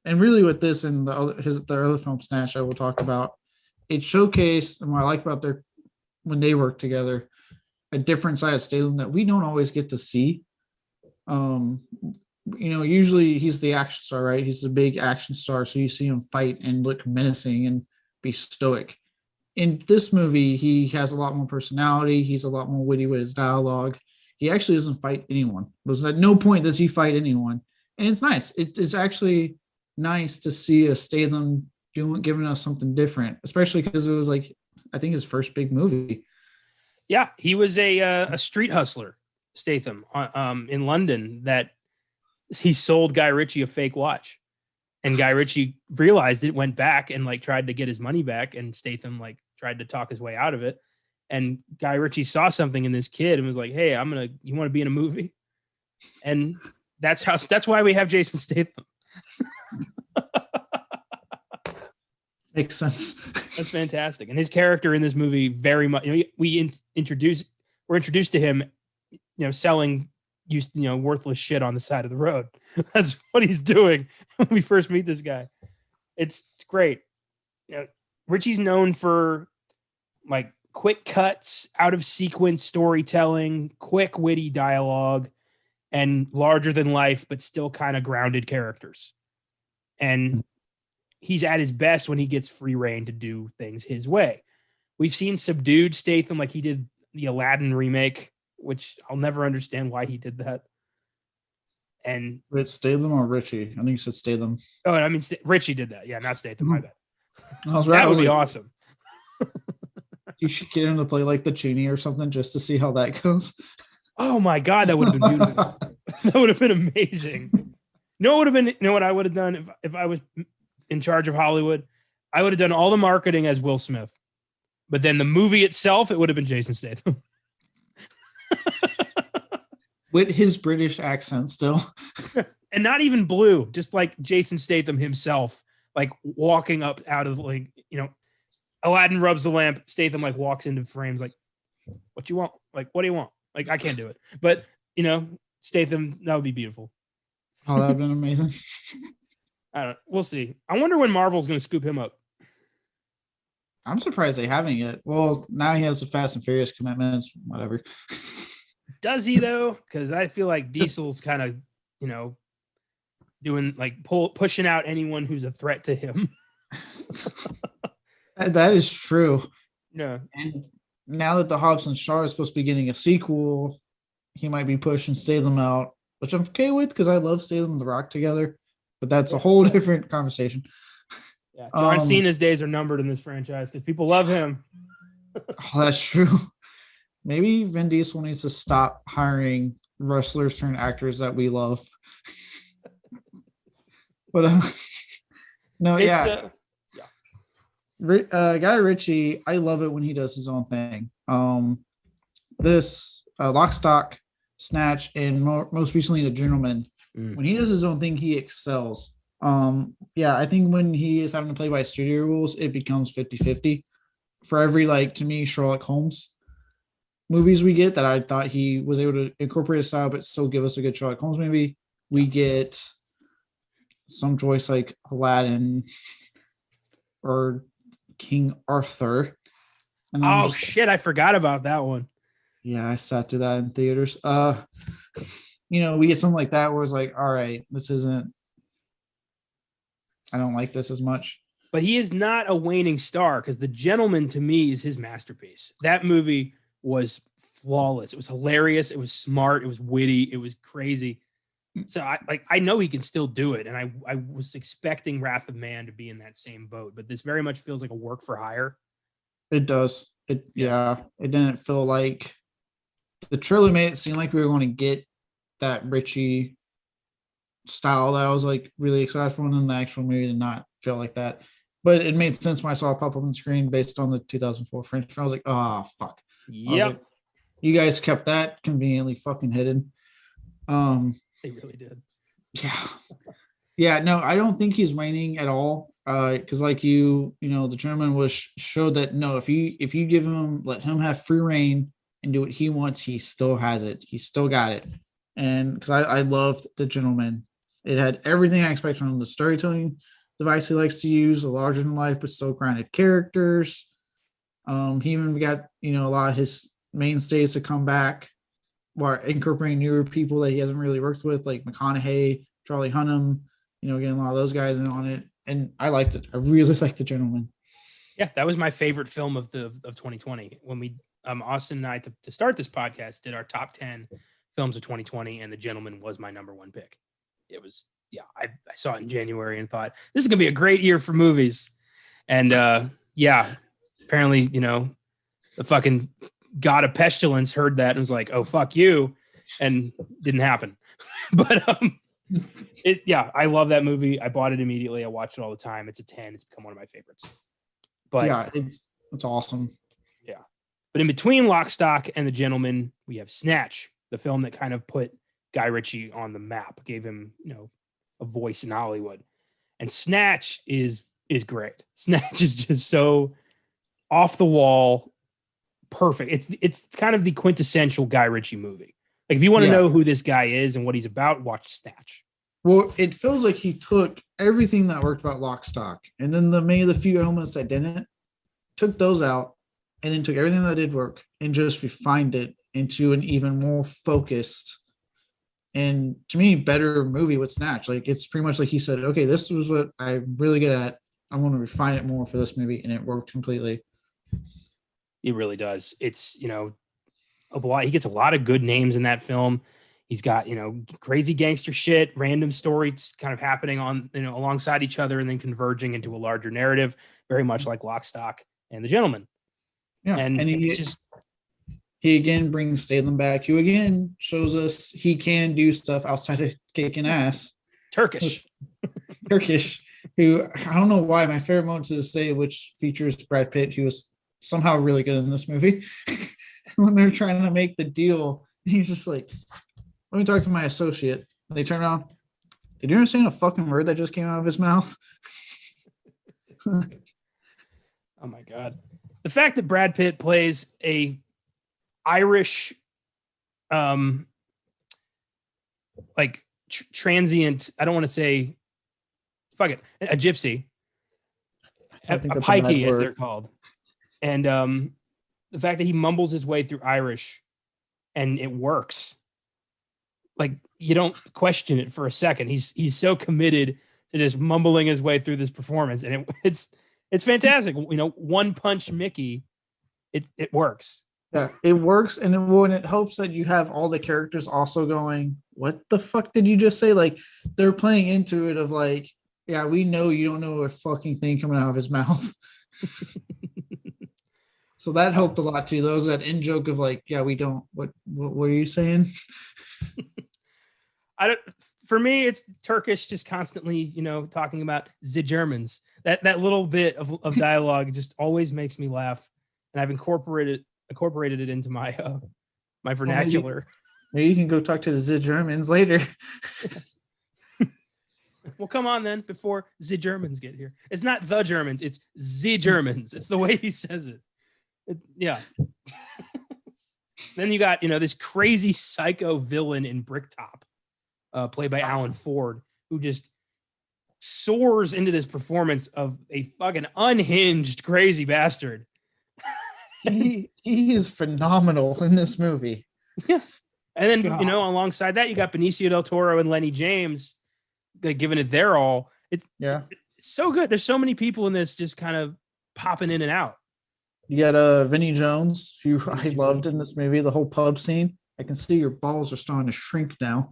really with this and the other film Snatch I will talk about, it showcased, and what I like about when they work together, a different side of Statham that we don't always get to see. Usually he's the action star, right? He's the big action star, so you see him fight and look menacing and be stoic. In this movie, he has a lot more personality. He's a lot more witty with his dialogue. He actually doesn't fight anyone. There's at no point does he fight anyone. And it's nice. It's actually nice to see a Statham giving us something different, especially because it was like, I think his first big movie. Yeah, he was a street hustler, Statham, in London, that he sold Guy Ritchie a fake watch. And Guy Ritchie realized it, went back and tried to get his money back, and Statham tried to talk his way out of it. And Guy Ritchie saw something in this kid and was like, "Hey, you want to be in a movie?" And that's why we have Jason Statham. Makes sense. That's fantastic. And his character in this movie very much, we're introduced to him, selling worthless shit on the side of the road. That's what he's doing when we first meet this guy. It's great. Richie's known for like quick cuts, out of sequence storytelling, quick witty dialogue, and larger than life, but still kind of grounded characters. And he's at his best when he gets free reign to do things his way. We've seen subdued Statham, like he did the Aladdin remake, which I'll never understand why he did that. And Wait, Statham or Richie? I think you said Statham. Oh, I mean, Richie did that. Yeah, not Statham. My bad. Right. That would be awesome. You should get him to play like the genie or something just to see how that goes. Oh my God, that would have been beautiful. That would have been amazing. What I would have done if I was in charge of Hollywood? I would have done all the marketing as Will Smith, but then the movie itself, it would have been Jason Statham. With his British accent still. And not even blue, just like Jason Statham himself, like walking up out of Aladdin rubs the lamp, Statham like walks into frames like, what you want? Like, what do you want? Like, I can't do it. But, Statham, that would be beautiful. Oh, that would have been amazing. I don't know. We'll see. I wonder when Marvel's going to scoop him up. I'm surprised they haven't yet. Well, now he has the Fast and Furious commitments, whatever. Does he though? Because I feel like Diesel's kind of, doing like pushing out anyone who's a threat to him. That is true. Yeah. And now that the Hobbs and Shaw is supposed to be getting a sequel, he might be pushing Statham out, which I'm okay with because I love Statham and The Rock together. But that's a whole different conversation. Yeah, John Cena's days are numbered in this franchise because people love him. Oh, that's true. Maybe Vin Diesel needs to stop hiring wrestlers turned actors that we love. But no, yeah. Guy Ritchie, I love it when he does his own thing. This Lock, Stock, Snatch, and most recently The Gentleman. When he does his own thing, he excels. I think when he is having to play by studio rules, it becomes 50-50. For every, to me, Sherlock Holmes movies we get that I thought he was able to incorporate his style, but still give us a good Sherlock Holmes movie, we get some choice like Aladdin or King Arthur. And shit, I forgot about that one. Yeah, I sat through that in theaters. We get something like that where it's like, all right, I don't like this as much. But he is not a waning star because The Gentleman to me is his masterpiece. That movie was flawless. It was hilarious. It was smart. It was witty. It was crazy. So I know he can still do it. And I was expecting Wrath of Man to be in that same boat, but this very much feels like a work for hire. It does. It didn't feel like the trailer made it seem like we were going to get that Richie style that I was like really excited for, and then the actual movie did not feel like that. But it made sense when I saw it pop up on the screen based on the 2004 French film. I was like, oh fuck. Yep. Like, you guys kept that conveniently fucking hidden. They really did. Yeah. Yeah, no, I don't think he's waning at all. Because The Gentleman showed that no, if you give him, let him have free reign and do what he wants, he still has it. He still got it. And because I loved The Gentleman. It had everything I expect from him. The storytelling device he likes to use, the larger than life but still grounded characters. He even got a lot of his mainstays to come back while incorporating newer people that he hasn't really worked with, like McConaughey, Charlie Hunnam, getting a lot of those guys in on it. And I liked it. I really liked The Gentleman. Yeah, that was my favorite film of 2020. When we Austen and I to start this podcast did our top 10 films of 2020, and The Gentleman was my number one pick. It was, I saw it in January and thought this is gonna be a great year for movies. And apparently, the fucking God of Pestilence heard that and was like, oh fuck you, and didn't happen. But I love that movie. I bought it immediately. I watched it all the time. It's a 10. It's become one of my favorites. But yeah, it's awesome. Yeah. But in between Lock, Stock, and The Gentleman, we have Snatch, the film that kind of put Guy Ritchie on the map, gave him, a voice in Hollywood. And Snatch is is great. Snatch is just so off the wall, perfect. It's kind of the quintessential Guy Ritchie movie. Like if you want to know who this guy is and what he's about, watch Snatch. Well, it feels like he took everything that worked about Lock, Stock, and then maybe the few elements that didn't, took those out, and then took everything that did work and just refined it into an even more focused and, to me, better movie with Snatch. Like it's pretty much like he said, okay, this was what I'm really good at. I'm going to refine it more for this movie, and it worked completely. It really does. It's, he gets a lot of good names in that film. He's got, crazy gangster shit, random stories kind of happening on, alongside each other and then converging into a larger narrative, very much like Lock, Stock, and The Gentleman. Yeah. And he again brings Statham back, who again shows us he can do stuff outside of kicking ass. Turkish, who I don't know why my favorite moment to this day, which features Brad Pitt, who was somehow really good in this movie. When they're trying to make the deal, he's just like, let me talk to my associate. And they turn around. Did you understand a fucking word that just came out of his mouth? Oh my God. The fact that Brad Pitt plays a Irish, transient, I don't want to say, fuck it, a gypsy, a pikey as they're called. And the fact that he mumbles his way through Irish and it works. Like you don't question it for a second. He's so committed to just mumbling his way through this performance, and it's fantastic. One punch Mickey, it works. Yeah, it works, and when it helps that you have all the characters also going, "What the fuck did you just say?" Like they're playing into it of like, yeah, we know you don't know a fucking thing coming out of his mouth. So that helped a lot too. Those that in joke of like, yeah, we don't. What are you saying? For me, it's Turkish, just constantly, talking about the Germans. That little bit of dialogue just always makes me laugh, and I've incorporated it into my my vernacular. Maybe you can go talk to the Germans later. Well, come on then, before the Germans get here. It's not the Germans, it's the Germans. It's the way he says it. Yeah. Then you got, this crazy psycho villain in Bricktop, played by Alan Ford, who just soars into this performance of a fucking unhinged crazy bastard. He is phenomenal in this movie. Yeah. And then, alongside that, you got Benicio del Toro and Lenny James, giving it their all. It's so good. There's so many people in this just kind of popping in and out. You got Vinnie Jones, who I loved in this movie, the whole pub scene. I can see your balls are starting to shrink now.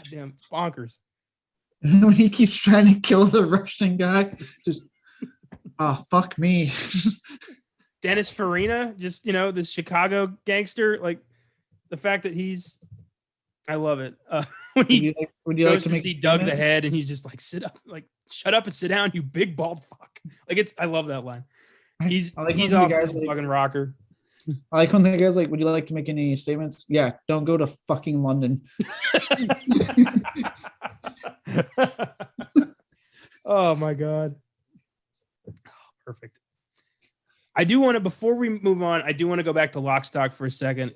Damn, it's bonkers. When he keeps trying to kill the Russian guy, just, fuck me. Dennis Farina, just, this Chicago gangster, like the fact that I love it. When he would you goes like to see Doug the Head and he's just like, sit up, like, shut up and sit down, you big bald fuck. Like I love that line. He's off the fucking rocker. I like when the guy's like, would you like to make any statements? Yeah, don't go to fucking London. Oh my God. Perfect. Before we move on, I do want to go back to Lock, Stock for a second.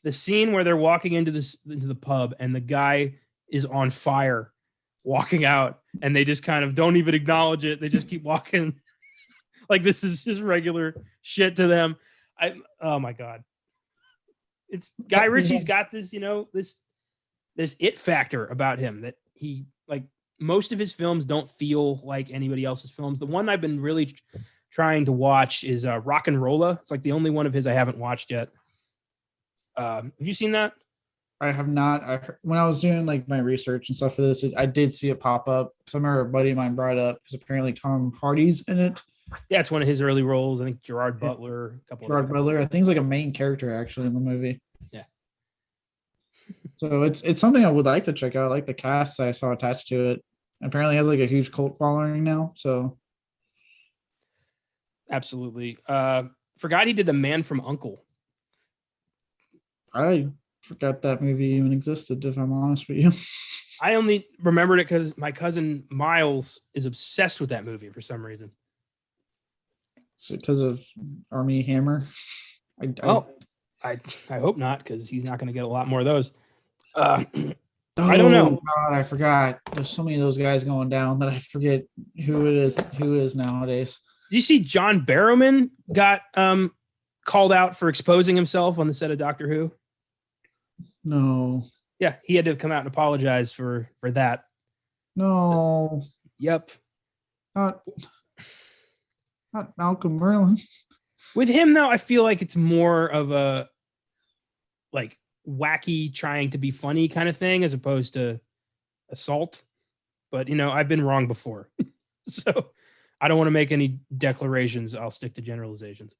The scene where they're walking into the pub and the guy is on fire walking out and they just kind of don't even acknowledge it. They just keep walking. Like this is just regular shit to them. Oh my God. It's Guy Ritchie's got this, this it factor about him that he, like, most of his films don't feel like anybody else's films. The one I've been really trying to watch is Rock and Rolla. It's like the only one of his I haven't watched yet. Have you seen that? I have not. When I was doing like my research and stuff for this, I did see it pop up because I remember a buddy of mine brought it up because apparently Tom Hardy's in it. Yeah, it's one of his early roles. I think Gerard Butler, Butler. I think he's like a main character actually in the movie. Yeah. So it's something I would like to check out. I like the cast I saw attached to it. Apparently has like a huge cult following now. So absolutely. Forgot he did The Man from U.N.C.L.E. Forgot that movie even existed, if I'm honest with you. I only remembered it because my cousin Miles is obsessed with that movie for some reason. So because of Army Hammer. I hope not, because he's not going to get a lot more of those. Oh, I don't know. God, I forgot. There's so many of those guys going down that I forget who it is. Who is nowadays? Did you see John Barrowman got called out for exposing himself on the set of Doctor Who? No. Yeah, he had to come out and apologize for that. No. Yep. Not Malcolm Merlin. With him, though, I feel like it's more of a like wacky trying to be funny kind of thing as opposed to assault. But, I've been wrong before. So I don't want to make any declarations. I'll stick to generalizations.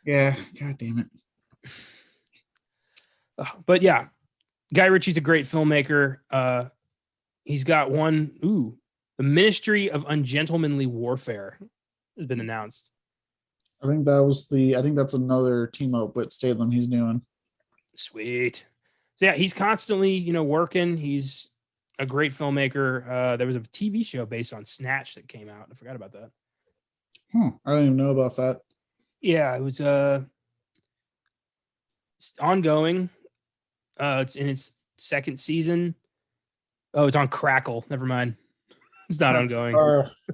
Yeah. God damn it. But yeah, Guy Ritchie's a great filmmaker. He's got one. The Ministry of Ungentlemanly Warfare has been announced. I think that's another team up with Statham he's doing. Sweet. So yeah, he's constantly, working. He's a great filmmaker. There was a TV show based on Snatch that came out. I forgot about that. I don't even know about that. Yeah, it was it's ongoing. It's in its second season. Oh, it's on Crackle. Never mind. It's not ongoing.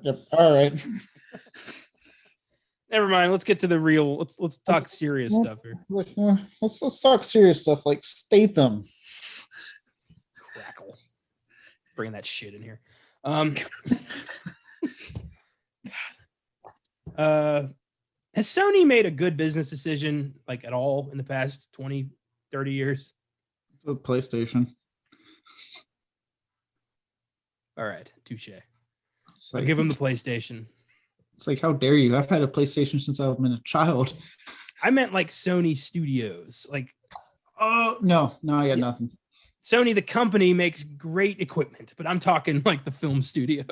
Yep. All right. Never mind. Let's get to the real. Let's talk serious stuff here. Let's talk serious stuff like Statham. Crackle. Bring that shit in here. Has Sony made a good business decision like at all in the past 20, 30 years? The PlayStation. All right, touche. I'll give him the PlayStation. It's like, how dare you? I've had a PlayStation since I've been a child. I meant like Sony Studios. Like, oh, no, I got nothing. Sony, the company, makes great equipment, but I'm talking like the film studio.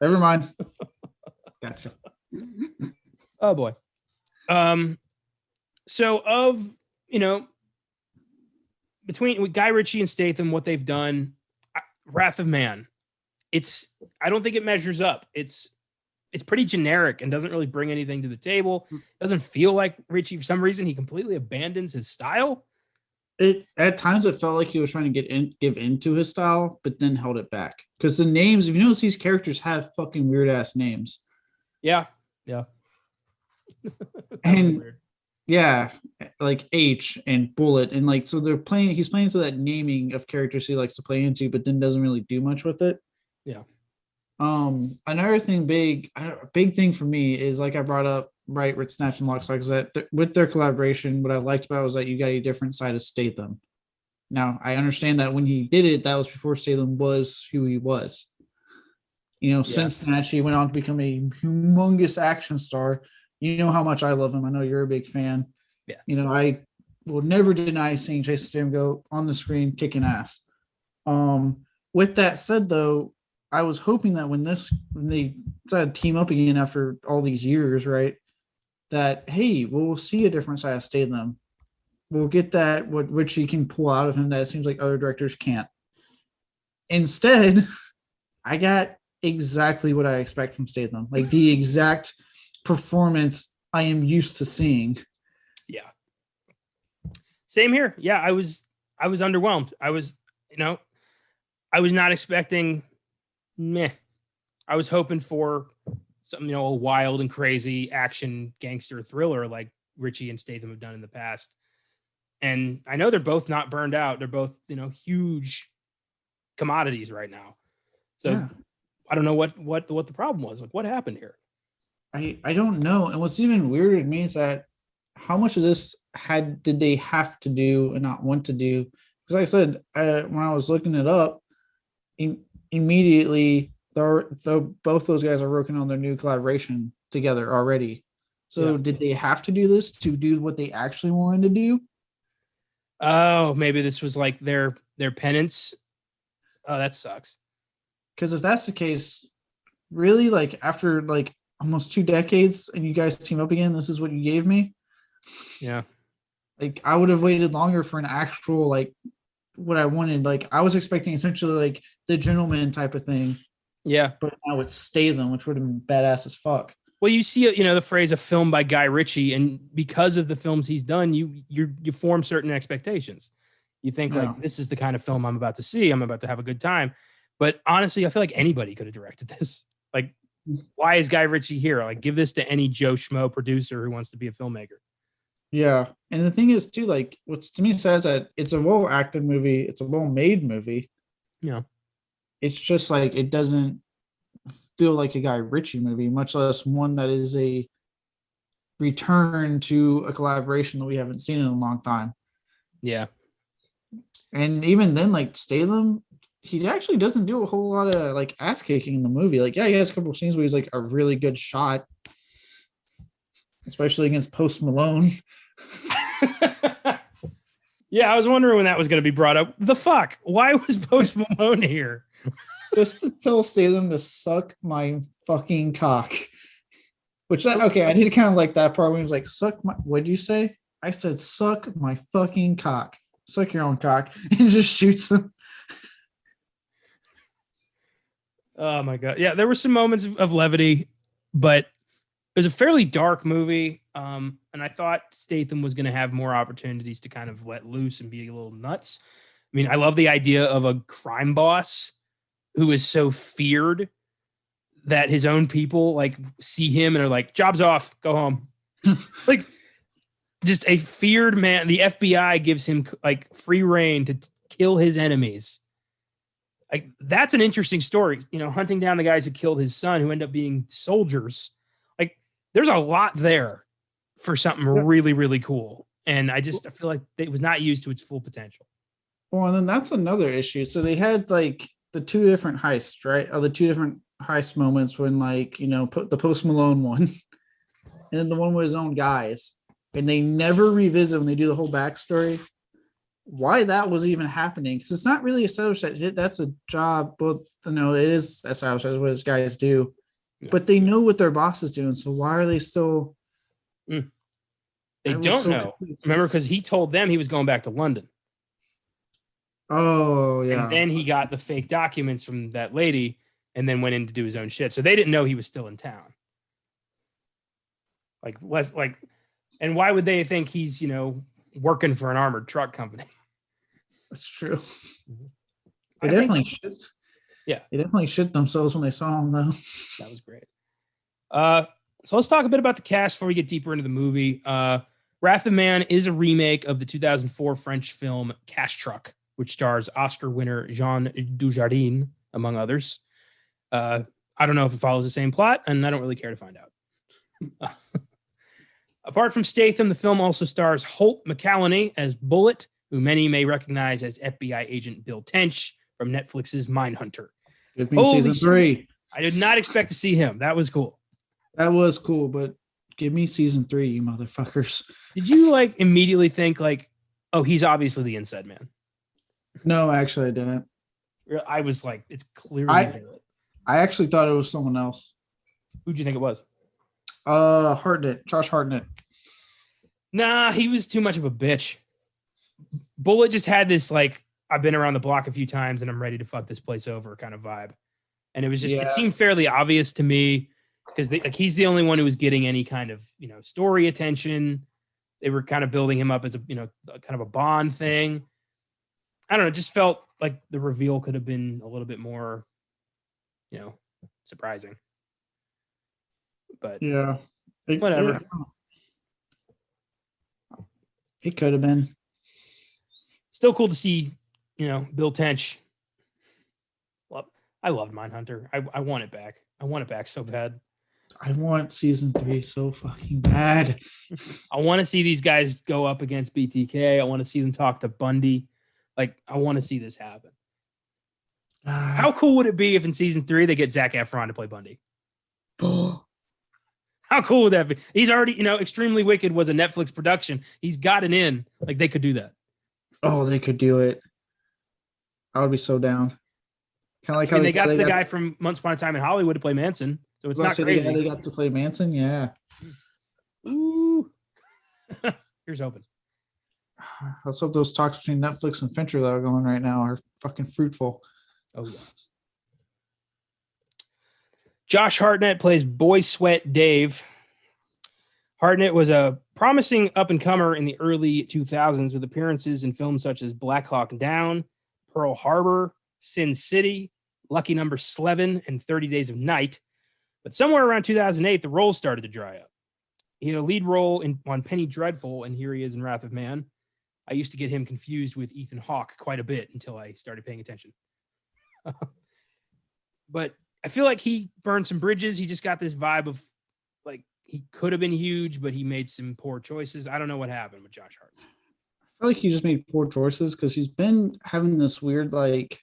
Never mind. Gotcha. Oh, boy. So of, between Guy Ritchie and Statham, what they've done, Wrath of Man, I don't think it measures up. It's pretty generic and doesn't really bring anything to the table. Doesn't feel like Ritchie. For some reason, he completely abandons his style. At times it felt like he was trying to give into his style, but then held it back. Because the names, if you notice, these characters have fucking weird ass names. Yeah. And weird. Yeah, like H and Bullet, and like so he's playing to that naming of characters he likes to play into, but then doesn't really do much with it. Yeah. Another thing, big thing for me is like I brought up right with Snatch and Lockstock is that with their collaboration, what I liked about was that you got a different side of Statham. Now I understand that when he did it, that was before Statham was who he was. Since Snatch, he went on to become a humongous action star. You know how much I love him. I know you're a big fan. Yeah. I will never deny seeing Jason Statham go on the screen kicking ass. With that said, though, I was hoping that when they decided to team up again after all these years, right, that, hey, we'll see a different side of Statham. We'll get that, what Richie can pull out of him that it seems like other directors can't. Instead, I got exactly what I expect from Statham, like the exact performance I am used to seeing. Yeah. Same here. Yeah, I was underwhelmed. I was not expecting meh. I was hoping for something, a wild and crazy action gangster thriller like Richie and Statham have done in the past. And I know they're both not burned out. They're both, huge commodities right now. So yeah. I don't know what the problem was. Like, what happened here? I don't know. And what's even weirder to me is that how much of this did they have to do and not want to do? Because like I said, when I was looking it up, immediately both those guys are working on their new collaboration together already. So Did they have to do this to do what they actually wanted to do? Oh, maybe this was like their penance. Oh, that sucks. Because if that's the case, really, like after like almost 2 decades and you guys team up again, this is what you gave me? Yeah. Like I would have waited longer for an actual like what I wanted. Like I was expecting essentially like the gentleman type of thing, Yeah. but now it's Statham, which would have been badass as fuck. Well, you see, the phrase "a film by Guy Ritchie," and because of the films he's done, you form certain expectations. You think Yeah. like, this is the kind of film I'm about to see. I'm about to have a good time. But honestly, I feel like anybody could have directed this. Like, why is Guy Ritchie here? Like, give this to any Joe Schmo producer who wants to be a filmmaker. Yeah. And the thing is too, like what's to me says that it's a well acted movie, it's a well made movie. Yeah. It's just like it doesn't feel like a Guy Ritchie movie, much less one that is a return to a collaboration that we haven't seen in a long time. Yeah. And even then, like Statham, he actually doesn't do a whole lot of like ass kicking in the movie. Like, yeah, he has a couple of scenes where he's like a really good shot, especially against Post Malone. Yeah, I was wondering when that was going to be brought up. The fuck? Why was Post Malone here? Just to tell Statham to suck my fucking cock. Which that okay, I did kind of like that part when he was like, suck my what'd you say? I said suck my fucking cock. Suck your own cock. And just shoots him. Oh my god. Yeah, there were some moments of levity, but it was a fairly dark movie. And I thought Statham was going to have more opportunities to kind of let loose and be a little nuts. I mean, I love the idea of a crime boss who is so feared that his own people like see him and are like, job's off, go home. Like just a feared man. The FBI gives him like free reign to kill his enemies. Like that's an interesting story, hunting down the guys who killed his son who end up being soldiers. Like there's a lot there for something really, really cool. And I feel like it was not used to its full potential. Well, and then that's another issue. So they had like the two different heists, right? Or the two different heist moments when like, put the Post Malone one and then the one with his own guys. And they never revisit when they do the whole backstory why that was even happening. Because it's not really established that that's a job. But it is established as what his guys do. Yeah. But they know what their boss is doing. So why are they still They don't know. Confused. Remember, because he told them he was going back to London. Oh, yeah. And then he got the fake documents from that lady and then went in to do his own shit. So they didn't know he was still in town. And why would they think he's, working for an armored truck company? That's true. They definitely should. Yeah. They definitely shit themselves when they saw him, though. That was great. So let's talk a bit about the cast before we get deeper into the movie. Wrath of Man is a remake of the 2004 French film Cash Truck, which stars Oscar winner Jean Dujardin, among others. I don't know if it follows the same plot, and I don't really care to find out. Apart from Statham, the film also stars Holt McCallany as Bullet, who many may recognize as FBI agent Bill Tench from Netflix's Mindhunter. Give me season 3. I did not expect to see him. That was cool. That was cool, but give me season 3, you motherfuckers. Did you immediately think oh, he's obviously the Inside Man? No, actually I didn't. I was like, it's clearly I actually thought it was someone else. Who'd you think it was? Josh Hartnett. Nah, he was too much of a bitch. Bullet just had this I've been around the block a few times and I'm ready to fuck this place over kind of vibe. And it was just, It seemed fairly obvious to me because he's the only one who was getting any kind of, story attention. They were kind of building him up as a, kind of a Bond thing. I don't know. It just felt like the reveal could have been a little bit more, surprising. But yeah, whatever. It could have been. Still cool to see, Bill Tench. Well, I loved Mindhunter. I want it back. I want it back so bad. I want season 3 so fucking bad. I want to see these guys go up against BTK. I want to see them talk to Bundy. I want to see this happen. How cool would it be if in season 3 they get Zac Efron to play Bundy? How cool would that be? He's already, Extremely Wicked was a Netflix production. He's got an in. They could do that. Oh, they could do it. I would be so down. Kind of like how they got the guy from Once Upon a Time in Hollywood to play Manson. So it's not crazy. They got to play Manson, yeah. Ooh. Here's hoping. let's hope those talks between Netflix and Fincher that are going right now are fucking fruitful. Oh, yeah. Josh Hartnett plays Boy Sweat Dave. Hartnett was a promising up-and-comer in the early 2000s with appearances in films such as Black Hawk Down, Pearl Harbor, Sin City, Lucky Number 11, and 30 Days of Night. But somewhere around 2008, the roles started to dry up. He had a lead role on Penny Dreadful, and here he is in Wrath of Man. I used to get him confused with Ethan Hawke quite a bit until I started paying attention. But I feel like he burned some bridges. He just got this vibe of like he could have been huge, but he made some poor choices. I don't know what happened with Josh Hartnett. I feel like he just made poor choices because he's been having this weird like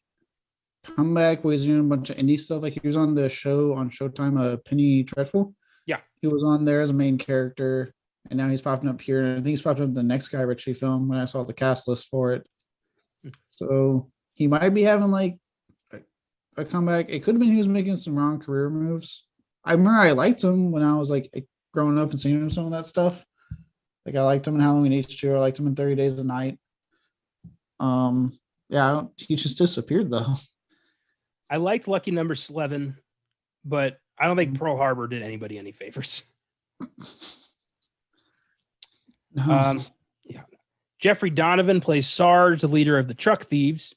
comeback where he's doing a bunch of indie stuff. Like he was on the show on Showtime, Penny Dreadful. Yeah. He was on there as a main character, and now he's popping up here. And I think he's popping up in the next Guy Ritchie film when I saw the cast list for it. So he might be having like a comeback. It could have been he was making some wrong career moves. I remember I liked him when I was like growing up and seeing him some of that stuff. Like I liked him in Halloween H2. I liked him in 30 Days a Night. Yeah, he just disappeared though. I liked Lucky Number 11, but I don't think Pearl Harbor did anybody any favors. No. Yeah. Jeffrey Donovan plays Sarge, the leader of the truck thieves.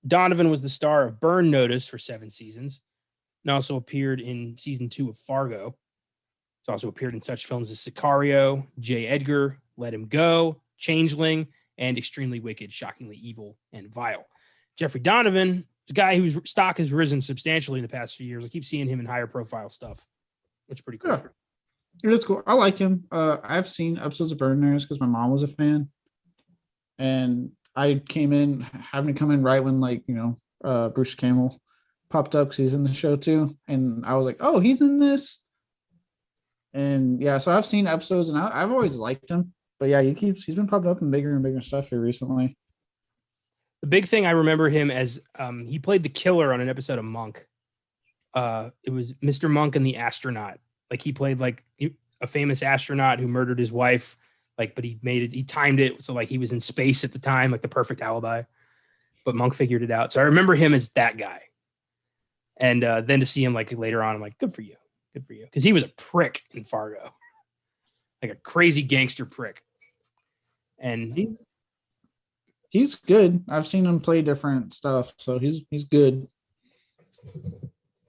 Donovan was the star of Burn Notice for 7 seasons and also appeared in season 2 of Fargo. He's also appeared in such films as Sicario, J. Edgar, Let Him Go, Changeling, and Extremely Wicked, Shockingly Evil, and Vile. Jeffrey Donovan, the guy whose stock has risen substantially in the past few years. I keep seeing him in higher profile stuff, which is pretty cool. Yeah. It is cool. I like him. I've seen episodes of Burn Notice because my mom was a fan. And I happened to come in right when Bruce Campbell popped up because he's in the show too. And I was like, oh, he's in this. And yeah, so I've seen episodes and I've always liked him. But yeah, he's been popping up in bigger and bigger stuff here recently. The big thing I remember him as he played the killer on an episode of Monk. It was Mr. Monk and the Astronaut. Like he played like a famous astronaut who murdered his wife. Like, but he timed it so like he was in space at the time, like the perfect alibi. But Monk figured it out. So I remember him as that guy. And then to see him like later on, I'm like, good for you. Good for you. Because he was a prick in Fargo. Like a crazy gangster prick. And he's good. I've seen him play different stuff, so he's good.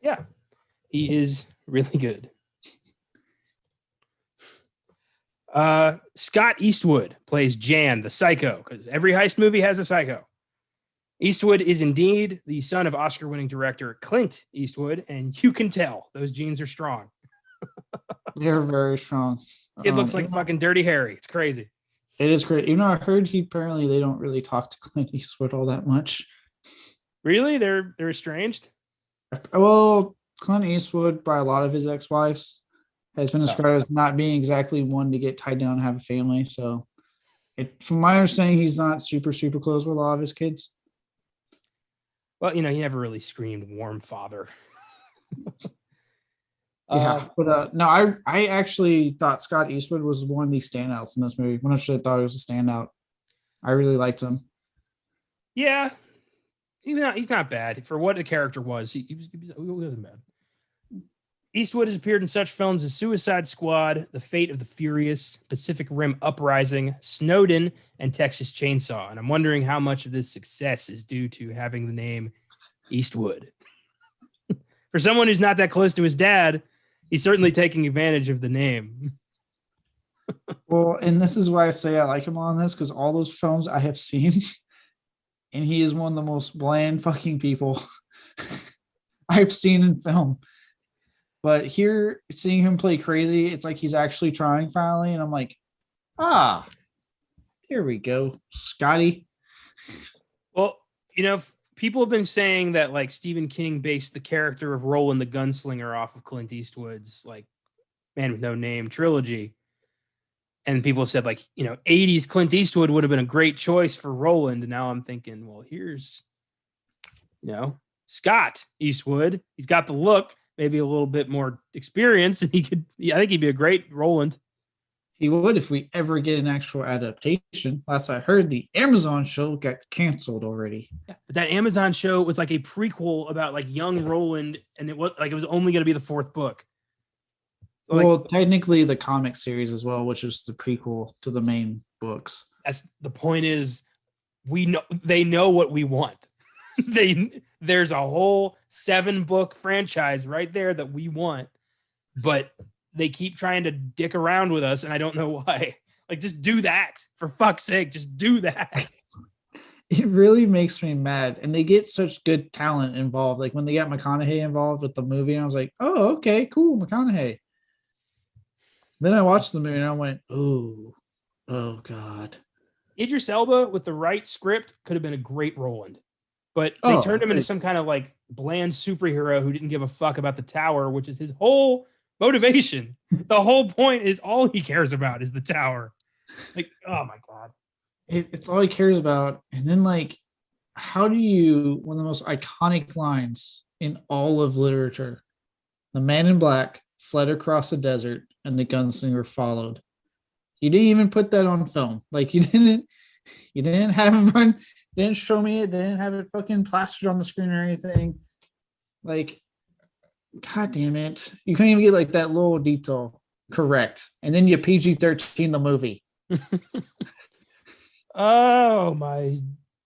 Yeah. He is really good. Scott Eastwood plays Jan, the psycho, because every heist movie has a psycho. Eastwood is indeed the son of Oscar-winning director Clint Eastwood, and you can tell those genes are strong. They're very strong. It looks like fucking Dirty Harry. It's crazy. It is great. You know, I heard apparently they don't really talk to Clint Eastwood all that much. Really? They're estranged? Well, Clint Eastwood, by a lot of his ex-wives, has been described as not being exactly one to get tied down and have a family. So, from my understanding, he's not super, super close with a lot of his kids. Well, he never really screamed warm father. Yeah, but no, I actually thought Scott Eastwood was one of the standouts in this movie. When I should have thought he was a standout. I really liked him. Yeah, he's not bad for what the character was. He wasn't bad. Eastwood has appeared in such films as Suicide Squad, The Fate of the Furious, Pacific Rim Uprising, Snowden, and Texas Chainsaw. And I'm wondering how much of this success is due to having the name Eastwood. For someone who's not that close to his dad, he's certainly taking advantage of the name. Well, and this is why I say I like him on this, because all those films I have seen, and he is one of the most bland fucking people I've seen in film. But here, seeing him play crazy, it's like he's actually trying finally. And I'm like, there we go, Scotty. Well, people have been saying that like Stephen King based the character of Roland the Gunslinger off of Clint Eastwood's like Man with No Name trilogy. And people have said like, 80s Clint Eastwood would have been a great choice for Roland. And now I'm thinking, well, here's, Scott Eastwood. He's got the look. Maybe a little bit more experience, and I think he'd be a great Roland. He would if we ever get an actual adaptation. Last I heard, the Amazon show got canceled already. Yeah, but that Amazon show was like a prequel about like young Roland, and it was only going to be the fourth book. So well, technically the comic series as well, which is the prequel to the main books. That's the point. Is they know what we want. There's a whole 7-book franchise right there that we want, but they keep trying to dick around with us, and I don't know why. Like, just do that, for fuck's sake. Just do that. It really makes me mad. And they get such good talent involved. Like when they got McConaughey involved with the movie, and I was like, oh, okay, cool, McConaughey. Then I watched the movie and I went, oh God. Idris Elba with the right script could have been a great Roland. But they turned him into some kind of like bland superhero who didn't give a fuck about the tower, which is his whole motivation. The whole point is all he cares about is the tower. Like, oh my God. It's all he cares about. And then like, how do you, one of the most iconic lines in all of literature, the man in black fled across the desert and the gunslinger followed. You didn't even put that on film. Like you didn't have him run, didn't show me it, didn't have it fucking plastered on the screen or anything. Like, God damn it. You can't even get like that little detail correct. And then you PG-13 the movie. Oh my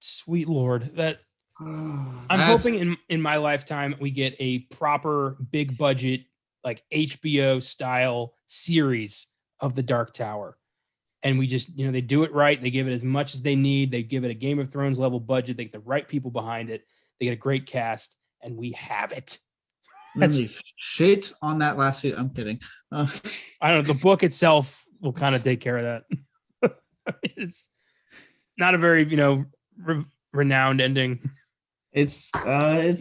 sweet Lord. That I'm hoping in my lifetime we get a proper big budget, like HBO style series of the Dark Tower. And we just, they do it right. They give it as much as they need. They give it a Game of Thrones level budget. They get the right people behind it. They get a great cast, and we have it. That's shit on that last season. I'm kidding. I don't know. The book itself will kind of take care of that. It's not a very, renowned ending. It's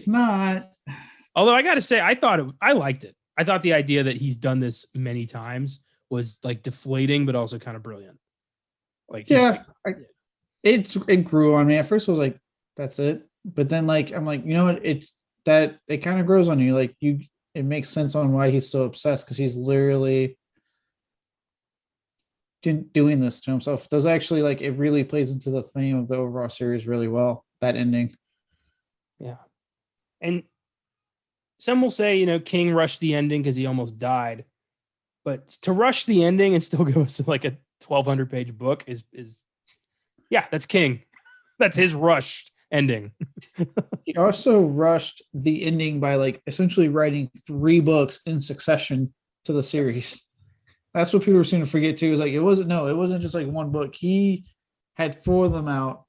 not. Although I got to say, I liked it. I thought the idea that he's done this many times was like deflating, but also kind of brilliant. Like, it grew on me. At first I was like, that's it. But then like, I'm like, you know what? It kind of grows on you. Like it makes sense on why he's so obsessed. Cause he's literally doing this to himself. Does actually like, it really plays into the theme of the overall series really well. That ending. Yeah. And some will say, King rushed the ending because he almost died. But to rush the ending and still give us like a 1,200 page book is that's King. That's his rushed ending. He also rushed the ending by like essentially writing 3 books in succession to the series. That's what people seem to forget too. Is like it wasn't just like one book. He had 4 of them out,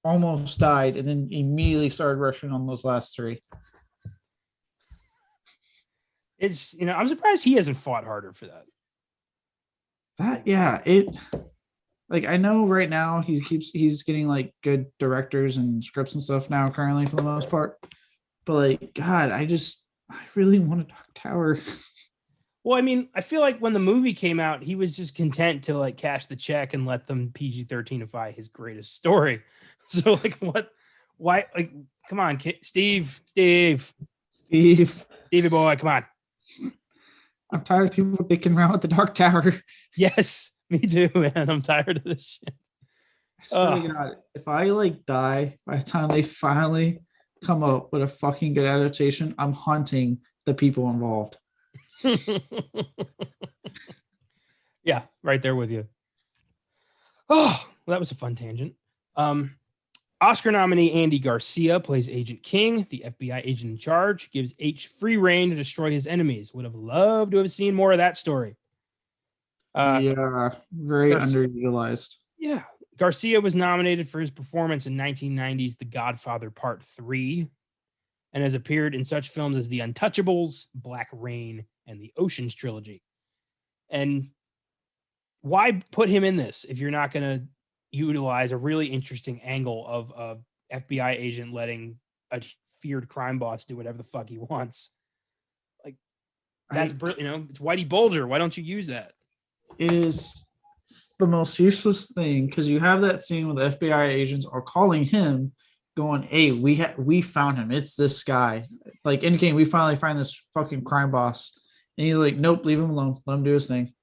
almost died, and then immediately started rushing on those last 3. It's, I'm surprised he hasn't fought harder for that. I know right now he's getting like good directors and scripts and stuff now currently for the most part. But like, God, I really want a Dark Tower. Well, I mean, I feel like when the movie came out, he was just content to like cash the check and let them PG-13ify his greatest story. So like, why, like, come on, Stevie boy, come on. I'm tired of people dicking around with the Dark Tower. Yes, me too, man. I'm tired of this shit. I swear to God, if I like die by the time they finally come up with a fucking good adaptation, I'm haunting the people involved. Yeah, right there with you. Oh, well, that was a fun tangent. Oscar nominee Andy Garcia plays Agent King, the FBI agent in charge, gives H free reign to destroy his enemies. Would have loved to have seen more of that story. Very underutilized. Yeah. Garcia was nominated for his performance in 1990's The Godfather Part 3 and has appeared in such films as The Untouchables, Black Rain, and the Ocean's Trilogy. And why put him in this if you're not going to utilize a really interesting angle of a FBI agent letting a feared crime boss do whatever the fuck he wants? Like, that's it's Whitey Bulger. Why don't you use that? It is the most useless thing because you have that scene where the FBI agents are calling him, going, "Hey, we found him. It's this guy." Like indicating we finally find this fucking crime boss, and he's like, "Nope, leave him alone. Let him do his thing."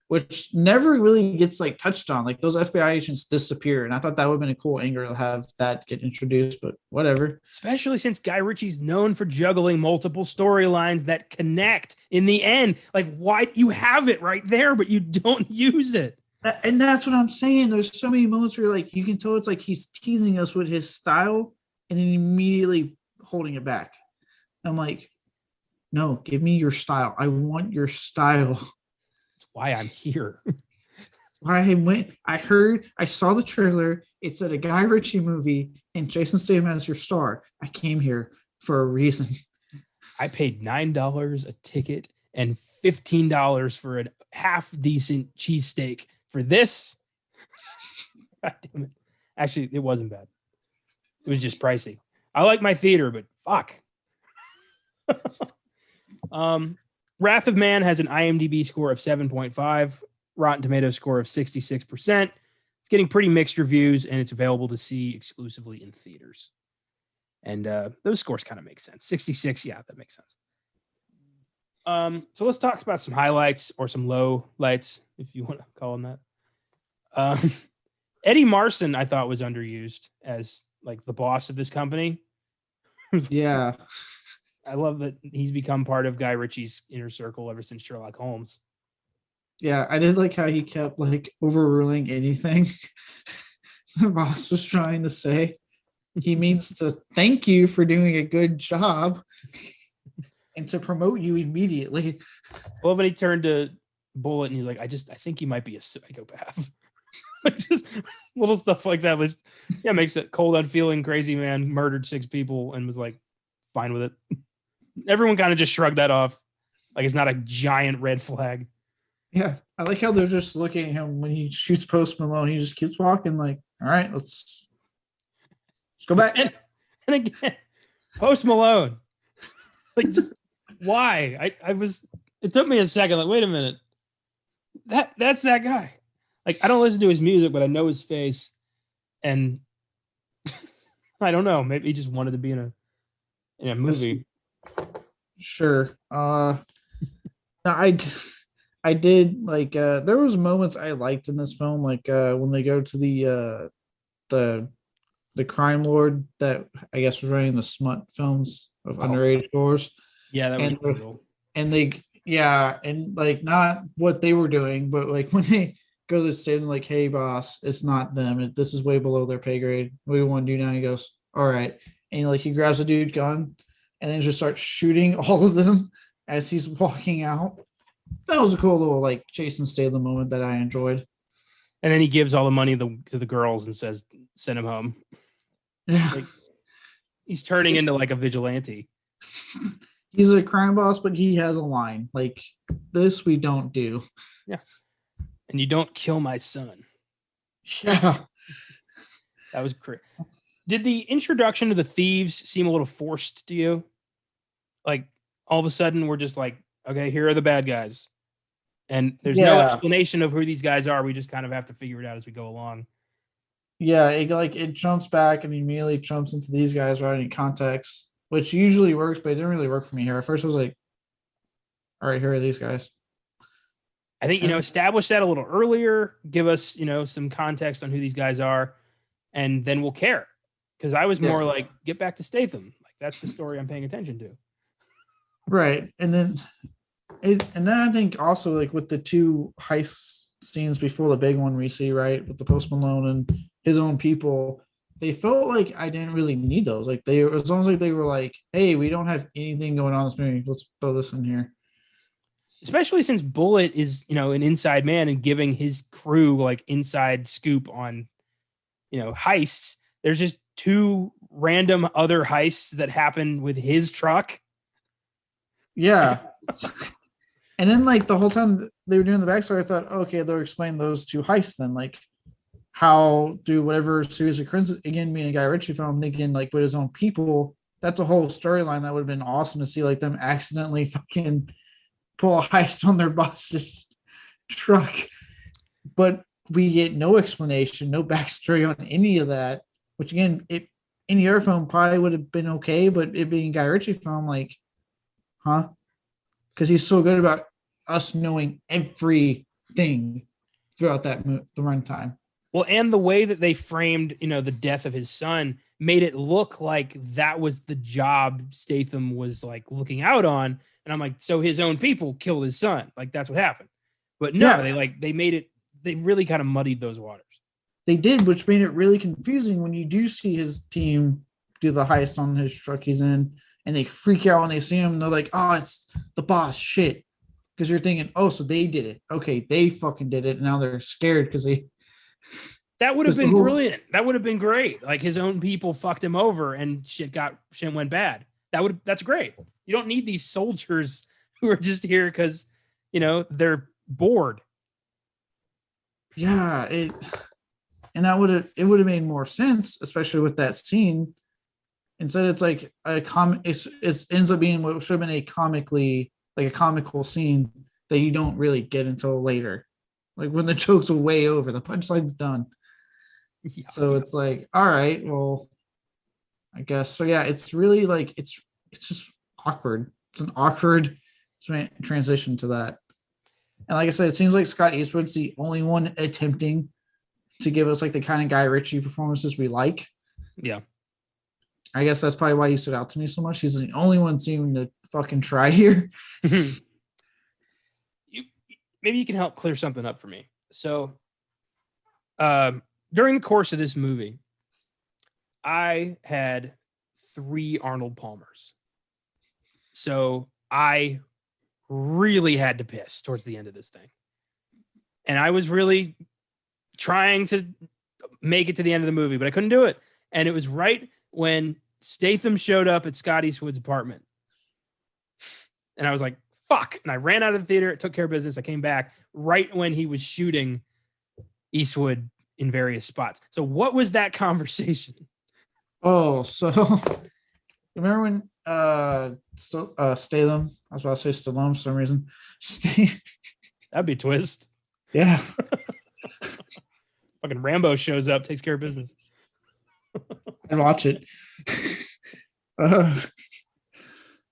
which never really gets like touched on. Like those FBI agents disappear, and I thought that would have been a cool angle to have that get introduced, but whatever. Especially since Guy Ritchie's known for juggling multiple storylines that connect in the end. Like, why you have it right there, but you don't use it? And that's what I'm saying. There's so many moments where like you can tell it's like he's teasing us with his style and then immediately holding it back. I'm like, no, give me your style. I want your style. That's why I'm here. I saw the trailer. It said a Guy Ritchie movie and Jason Statham as your star. I came here for a reason. I paid $9 a ticket and $15 for a half decent cheesesteak for this. God damn it. Actually, it wasn't bad. It was just pricey. I like my theater, but fuck. Wrath of Man has an IMDb score of 7.5, Rotten Tomatoes score of 66%. It's getting pretty mixed reviews, and it's available to see exclusively in theaters. And those scores kind of make sense. 66, yeah, that makes sense. So let's talk about some highlights or some low lights, if you want to call them that. Eddie Marsan, I thought, was underused as like the boss of this company. Yeah. I love that he's become part of Guy Ritchie's inner circle ever since Sherlock Holmes. Yeah, I did like how he kept like overruling anything the boss was trying to say. He means to thank you for doing a good job and to promote you immediately. Well, when he turned to Bullet and he's like, I think you might be a psychopath. Just little stuff like that was, yeah, makes it cold, unfeeling, crazy man murdered 6 people and was like fine with it. Everyone kind of just shrugged that off. Like it's not a giant red flag. Yeah. I like how they're just looking at him when he shoots Post Malone. He just keeps walking like, all right, let's go back. And again, Post Malone. Like, just why? It took me a second. Like, wait a minute. That's that guy. Like, I don't listen to his music, but I know his face. And I don't know. Maybe he just wanted to be in a movie. Sure. No, I did like there was moments I liked in this film, like when they go to the crime lord that I guess was running the smut films of underage girls. Yeah, that was brutal. And like not what they were doing, but like when they go to the stadium, like, hey boss, it's not them. This is way below their pay grade. What do you want to do now? He goes, all right. And like he grabs a dude gun and then just starts shooting all of them as he's walking out. That was a cool little like Jason Statham moment that I enjoyed. And then he gives all the money to the girls and says, send him home. Yeah. Like, he's turning into like a vigilante. He's a crime boss, but he has a line like, this we don't do. Yeah. And you don't kill my son. Yeah. That was great. Did the introduction of the thieves seem a little forced to you? Like all of a sudden we're just like, okay, here are the bad guys. And there's no explanation of who these guys are. We just kind of have to figure it out as we go along. Yeah, it jumps back and immediately jumps into these guys without any context, which usually works, but it didn't really work for me here. At first I was like, all right, here are these guys. I think, establish that a little earlier, give us, some context on who these guys are, and then we'll care. Because I was more like, get back to Statham. Like, that's the story I'm paying attention to. Right. And then I think also like with the 2 heist scenes before the big one we see, right, with the Post Malone and his own people, they felt like I didn't really need those. Like it was almost like they were like, hey, we don't have anything going on in this movie. Let's throw this in here. Especially since Bullet is, an inside man and giving his crew like inside scoop on, heists. There's just 2 random other heists that happen with his truck. Yeah. And then like the whole time they were doing the backstory, I thought, okay, they'll explain those 2 heists then. Like how do whatever series of crimes, again, being a Guy Ritchie film, I'm thinking like with his own people, that's a whole storyline that would have been awesome to see, like them accidentally fucking pull a heist on their boss's truck. But we get no explanation, no backstory on any of that, which again, any other film probably would have been okay, but it being a Guy Ritchie film, like, huh? Because he's so good about us knowing every thing throughout the runtime. Well, and the way that they framed, the death of his son made it look like that was the job Statham was like looking out on. And I'm like, so his own people killed his son. Like that's what happened. But no, they really kind of muddied those waters. They did, which made it really confusing when you do see his team do the heist on his truck he's in, and they freak out when they see him. And they're like, oh, it's the boss, shit. Because you're thinking, oh, so they did it. Okay, they fucking did it. And now they're scared because they... That would have been brilliant. That would have been great. Like his own people fucked him over and shit went bad. That's great. You don't need these soldiers who are just here because, they're bored. Yeah, it would have made more sense, especially with that scene. Instead, it's like a it ends up being what should have been a comical scene that you don't really get until later. Like when the joke's way over, the punchline's done. Yeah. So it's like, all right, well, I guess. So yeah, it's really like, it's just awkward. It's an awkward transition to that. And like I said, it seems like Scott Eastwood's the only one attempting to give us like the kind of Guy Ritchie performances we like. Yeah. I guess that's probably why he stood out to me so much. He's the only one seeming to fucking try here. Maybe you can help clear something up for me. So, during the course of this movie, I had 3 Arnold Palmers. So I really had to piss towards the end of this thing. And I was really trying to make it to the end of the movie, but I couldn't do it. And it was right when Statham showed up at Scott Eastwood's apartment. And I was like, fuck. And I ran out of the theater. It took care of business. I came back right when he was shooting Eastwood in various spots. So what was that conversation? Oh, so remember when Statham, I was about to say Stallone for some reason. That'd be a twist. Yeah. Fucking Rambo shows up, takes care of business. I'd watch it.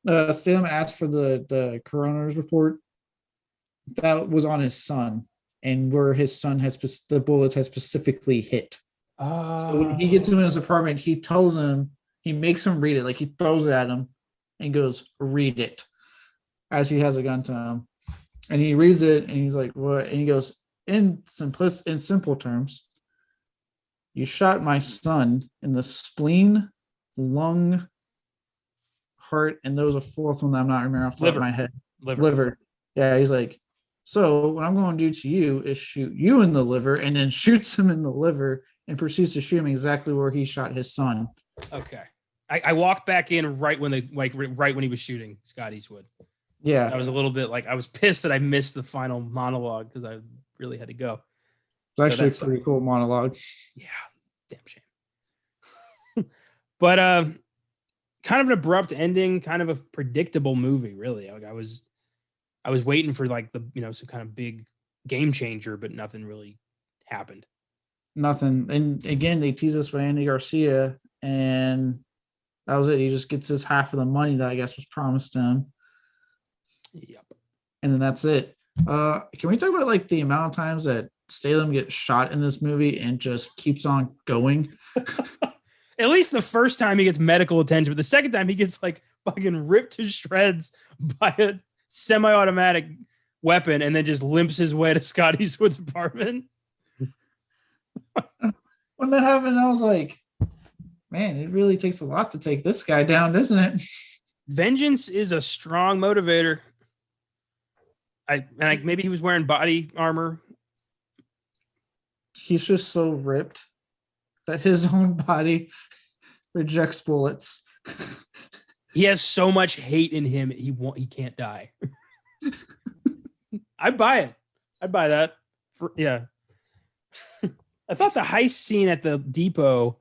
Statham asked for the coroner's report. That was on his son, and where his son has the bullets had specifically hit. So when he gets him in his apartment, he tells him, he makes him read it. Like he throws it at him and goes, read it, as he has a gun to him. And he reads it and he's like, what? And he goes, in simple terms, you shot my son in the spleen, lung, heart, and there was a 4th one that I'm not remembering off the top of my head. Liver. Yeah, he's like, so what I'm going to do to you is shoot you in the liver, and then shoots him in the liver and proceeds to shoot him exactly where he shot his son. Okay. I walked back in right when he was shooting Scott Eastwood. Yeah. I was a little bit like, I was pissed that I missed the final monologue because I really had to go. It's actually a pretty cool monologue. Yeah. Damn shame. But kind of an abrupt ending, kind of a predictable movie, really. Like I was waiting for like the, some kind of big game changer, but nothing really happened. Nothing. And again, they tease us with Andy Garcia, and that was it. He just gets his half of the money that I guess was promised to him. Yep. And then that's it. Can we talk about like the amount of times that Statham gets shot in this movie and just keeps on going? At least the first time he gets medical attention, but the second time he gets like fucking ripped to shreds by a semi-automatic weapon and then just limps his way to Scott Eastwood's apartment. When that happened, I was like, man, it really takes a lot to take this guy down, doesn't it? Vengeance is a strong motivator. Maybe he was wearing body armor. He's just so ripped that his own body rejects bullets. He has so much hate in him, he can't die. I'd buy it. I'd buy that. Yeah. I thought the heist scene at the depot,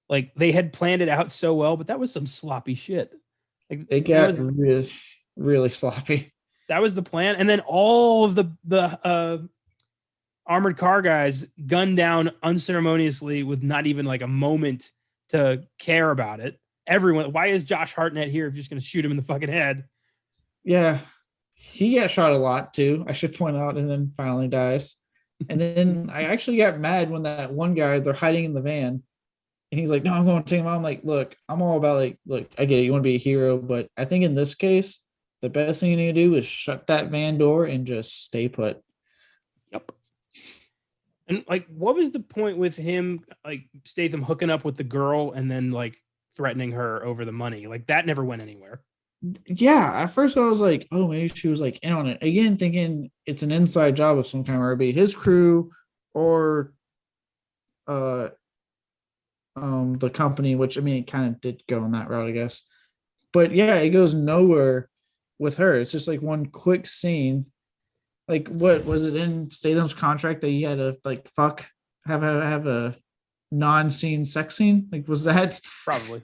like they had planned it out so well, but that was some sloppy shit. Like it got really, really sloppy. That was the plan. And then all of the armored car guys gunned down unceremoniously with not even like a moment to care about it. Everyone, why is Josh Hartnett here if you're just going to shoot him in the fucking head? Yeah. he got shot a lot too, I should point out, and then finally dies. And then I actually got mad when that one guy, they're hiding in the van, and he's like, "No, I'm going to take him out." I'm like, "Look, I'm all about like, look, I get it, you want to be a hero, but I think in this case, the best thing you need to do is shut that van door and just stay put." Yep. And like, what was the point with him, like Statham hooking up with the girl and then like threatening her over the money? Like that never went anywhere. Yeah, at first I was like, "Oh, maybe she was like in on it." Again, thinking it's an inside job of some kind, where it'd be his crew or uh the company, which I mean, it kind of did go in that route, I guess. But yeah, it goes nowhere with her. It's just like one quick scene. Like, what was it in Statham's contract that he had to like have a non-scene sex scene? Like, was that Probably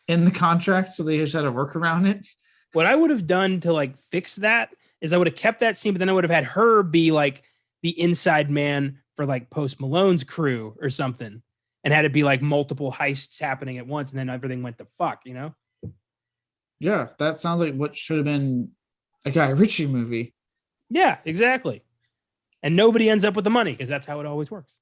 in the contract? So they just had to work around it. what I would have done to like fix that is I would have kept that scene, but then I would have had her be like the inside man for like Post Malone's crew or something, and had it be like multiple heists happening at once, and then everything went to fuck, you know? Yeah, that sounds like what should have been a Guy Ritchie movie. Yeah, exactly. And nobody ends up with the money because that's how it always works.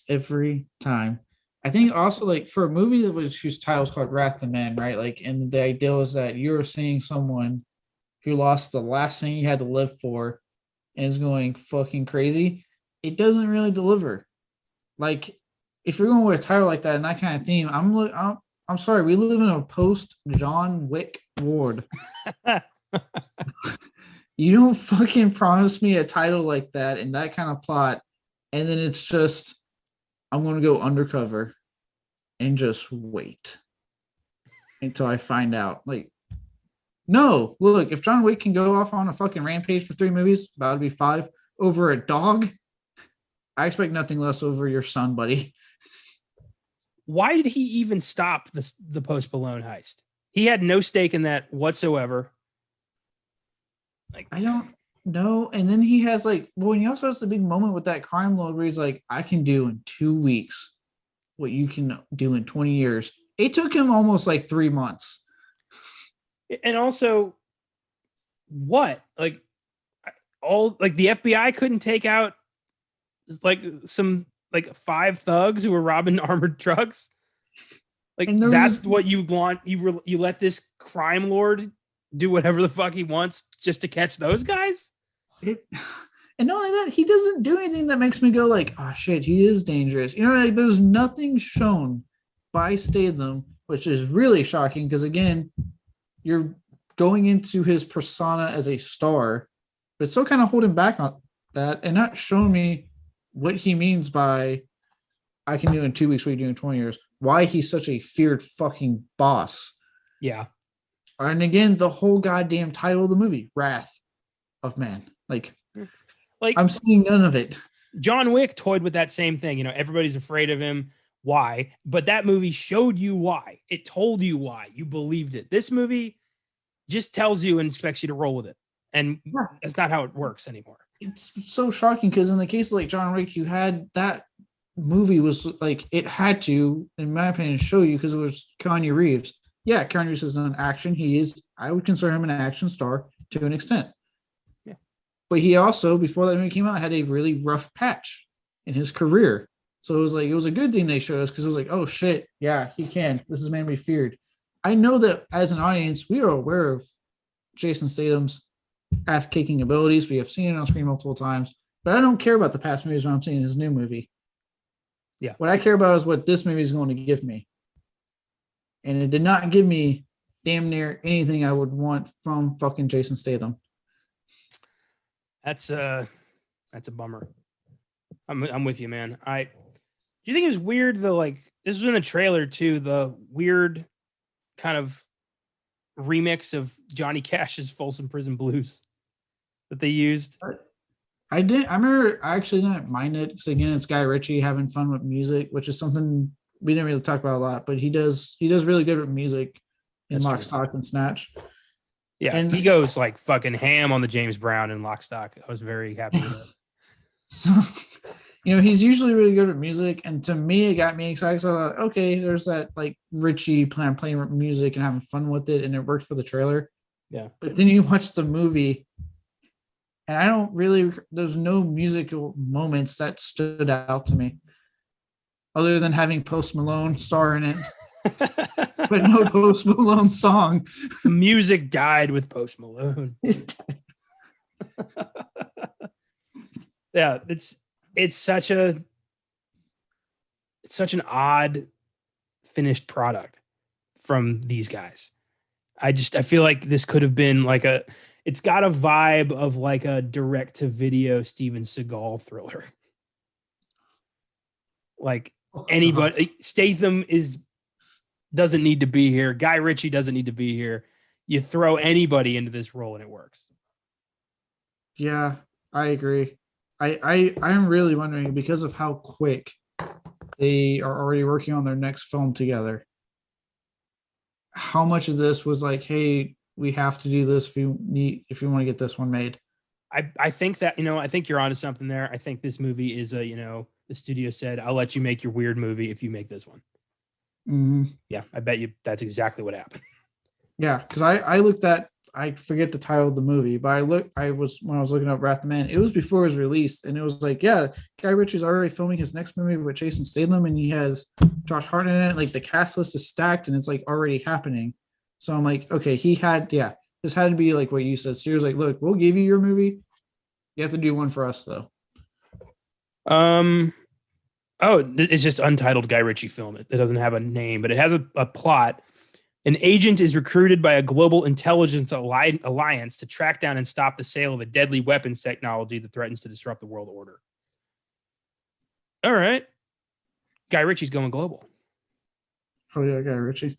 Every time. I think also like for a movie that was whose title is called Wrath of Man, right? Like, and the idea is that you're seeing someone who lost the last thing he had to live for and is going fucking crazy. It doesn't really deliver. Like, if you're going with a title like that and that kind of theme, I'm sorry, we live in a post John Wick world. You don't fucking promise me a title like that and that kind of plot, and then it's just, I'm going to go undercover and just wait until I find out. Like, no, look, if John Wick can go off on a fucking rampage for 3 movies, about to be 5, over a dog, I expect nothing less over your son, buddy. Why did he even stop the Post Malone heist? He had no stake in that whatsoever. Like, I don't know. And then he has like, well, and he also has the big moment with that crime lord where he's like, I can do in 2 weeks what you can do in 20 years. It took him almost like 3 months. And also, what? Like, all like the FBI couldn't take out like some like 5 thugs who were robbing armored trucks. Like, that's what you want. You let this crime lord do whatever the fuck he wants just to catch those guys. And not only that, he doesn't do anything that makes me go like, oh shit, he is dangerous. You know, like there's nothing shown by Statham, which is really shocking because again, you're going into his persona as a star, but still kind of holding back on that and not showing me what he means by I can do in 2 weeks what you do in 20 years. Why he's such a feared fucking boss. Yeah. And again, the whole goddamn title of the movie, Wrath of Man. Like I'm seeing none of it. John Wick toyed with that same thing. You know, everybody's afraid of him. Why? But that movie showed you why. It told you why. You believed it. This movie just tells you and expects you to roll with it. And that's not how it works anymore. It's so shocking because in the case of like John Wick, you had that movie was like, it had to, in my opinion, show you because it was Keanu Reeves. Yeah, Keanu Reeves is an action. He is, I would consider him an action star to an extent. Yeah. But he also, before that movie came out, had a really rough patch in his career. So it was like, it was a good thing they showed us because it was like, oh shit, yeah, he can. This is man to be feared. I know that as an audience, we are aware of Jason Statham's ass-kicking abilities. We have seen it on screen multiple times, but I don't care about the past movies when I'm seeing his new movie. Yeah. What I care about is what this movie is going to give me. And it did not give me damn near anything I would want from fucking Jason Statham. That's a bummer. I'm with you, man. Do you think it was weird though? Like, this was in the trailer too, the weird kind of remix of Johnny Cash's Folsom Prison Blues that they used. I remember I actually didn't mind it because again, it's Guy Ritchie having fun with music, which is something we didn't really talk about a lot, but he does really good with music in Lock, Stock, and Snatch. Yeah, and he goes like fucking ham on the James Brown in Lock, Stock. I was very happy with it. So, you know, he's usually really good at music, and to me, it got me excited. So I thought, okay, there's that like Richie playing music and having fun with it, and it worked for the trailer. Yeah. But then you watch the movie, And I don't really, there's no musical moments that stood out to me other than having Post Malone star in it, but no Post Malone song. Music died with Post Malone. Yeah, it's such an odd finished product from these guys. I feel like this could have been like it's got a vibe of like a direct to video Steven Seagal thriller. Like anybody, Statham doesn't need to be here. Guy Ritchie doesn't need to be here. You throw anybody into this role and it works. Yeah, I agree. I'm really wondering, because of how quick they are already working on their next film together, how much of this was like, hey, we have to do this if you want to get this one made. I think that, I think you're onto something there. I think this movie is the studio said, I'll let you make your weird movie if you make this one. Mm-hmm. Yeah, I bet you that's exactly what happened. Yeah, because I looked at, I forget the title of the movie, but when I was looking up Wrath of Man, it was before it was released, and it was like, yeah, Guy Ritchie's already filming his next movie with Jason Statham, and he has Josh Hartnett in it. Like, the cast list is stacked, and it's like already happening. So I'm like, okay, this had to be like what you said. So he was like, look, we'll give you your movie. You have to do one for us though. It's just Untitled Guy Ritchie film. It doesn't have a name, but it has a plot. An agent is recruited by a global intelligence alliance to track down and stop the sale of a deadly weapons technology that threatens to disrupt the world order. All right. Guy Ritchie's going global. Oh yeah, Guy Ritchie.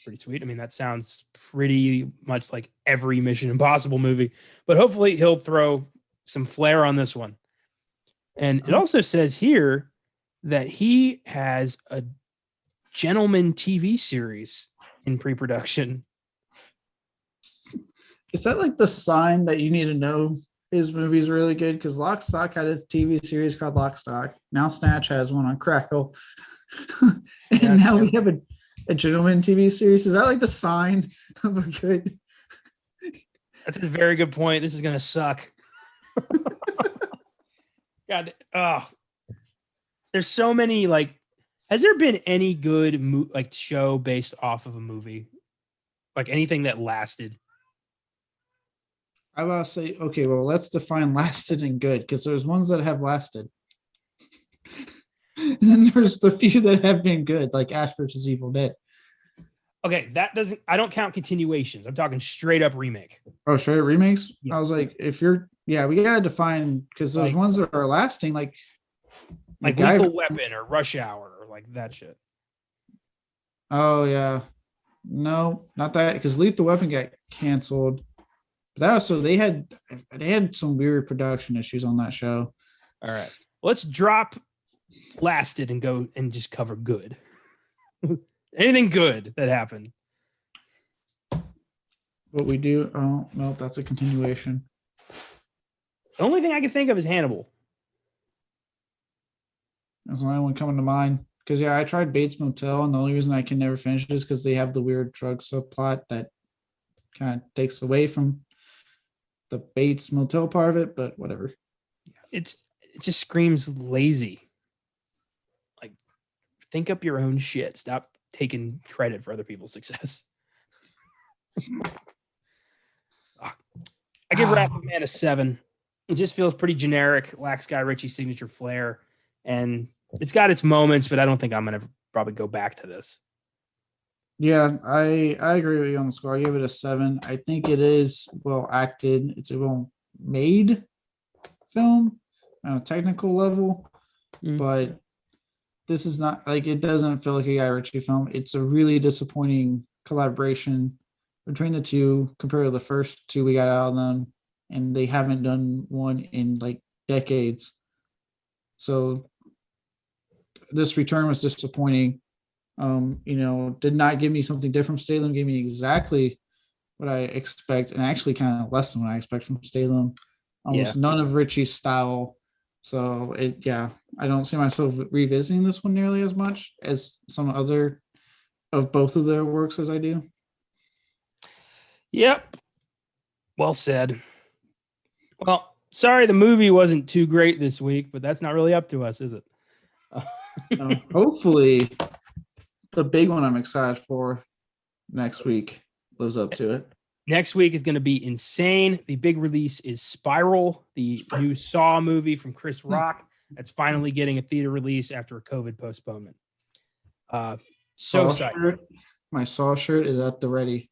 Pretty sweet. I mean, that sounds pretty much like every Mission Impossible movie, but hopefully he'll throw some flair on this one. And it also says here that he has a Gentleman TV series in pre-production. Is that like the sign that you need to know his movie's really good? Because Lock, Stock had a TV series called Lock, Stock. Now Snatch has one on Crackle. And now we have a Gentleman TV series. Is that like the sign of a good? That's a very good point. This is going to suck. God, there's so many, like, has there been any good show based off of a movie? Like anything that lasted? I will say, okay, well, let's define lasted and good, because there's ones that have lasted. And then there's the few that have been good, like Ash vs. Evil Dead. Okay, I don't count continuations. I'm talking straight up remake. Oh, straight up remakes? Yeah. I was like, we gotta define, because there's ones that are lasting, like Lethal Weapon or Rush Hour or like that shit. Oh yeah. No, not that, because Lethal Weapon got canceled. But that also, they had some weird production issues on that show. All right. Let's drop lasted and go and just cover good. Anything good that happened. What we do, oh no, that's a continuation. The only thing I can think of is Hannibal. That's the only one coming to mind. Because I tried Bates Motel, and the only reason I can never finish it is because they have the weird drug subplot that kind of takes away from the Bates Motel part of it, but whatever. It just screams lazy. Like, think up your own shit. Stop taking credit for other people's success. I give Wrath of Man a 7. It just feels pretty generic, lacks Guy Ritchie's signature flair, and it's got its moments, but I don't think I'm going to probably go back to this. Yeah, I agree with you on the score. I give it a 7. I think it is well acted. It's a well made film on a technical level, but this is not like, it doesn't feel like a Guy Ritchie film. It's a really disappointing collaboration between the two compared to the first two we got out of them, and they haven't done one in like decades. So this return was disappointing. Did not give me something different from Statham, gave me exactly what I expect, and actually kind of less than what I expect from Statham. Almost none of Ritchie's style. So I don't see myself revisiting this one nearly as much as some other of both of their works as I do. Yep. Well said. Well, sorry the movie wasn't too great this week, but that's not really up to us, is it? Hopefully, the big one I'm excited for next week lives up to it. Next week is going to be insane. The big release is Spiral, the new Saw movie from Chris Rock. That's finally getting a theater release after a COVID postponement. So excited. My Saw shirt is at the ready.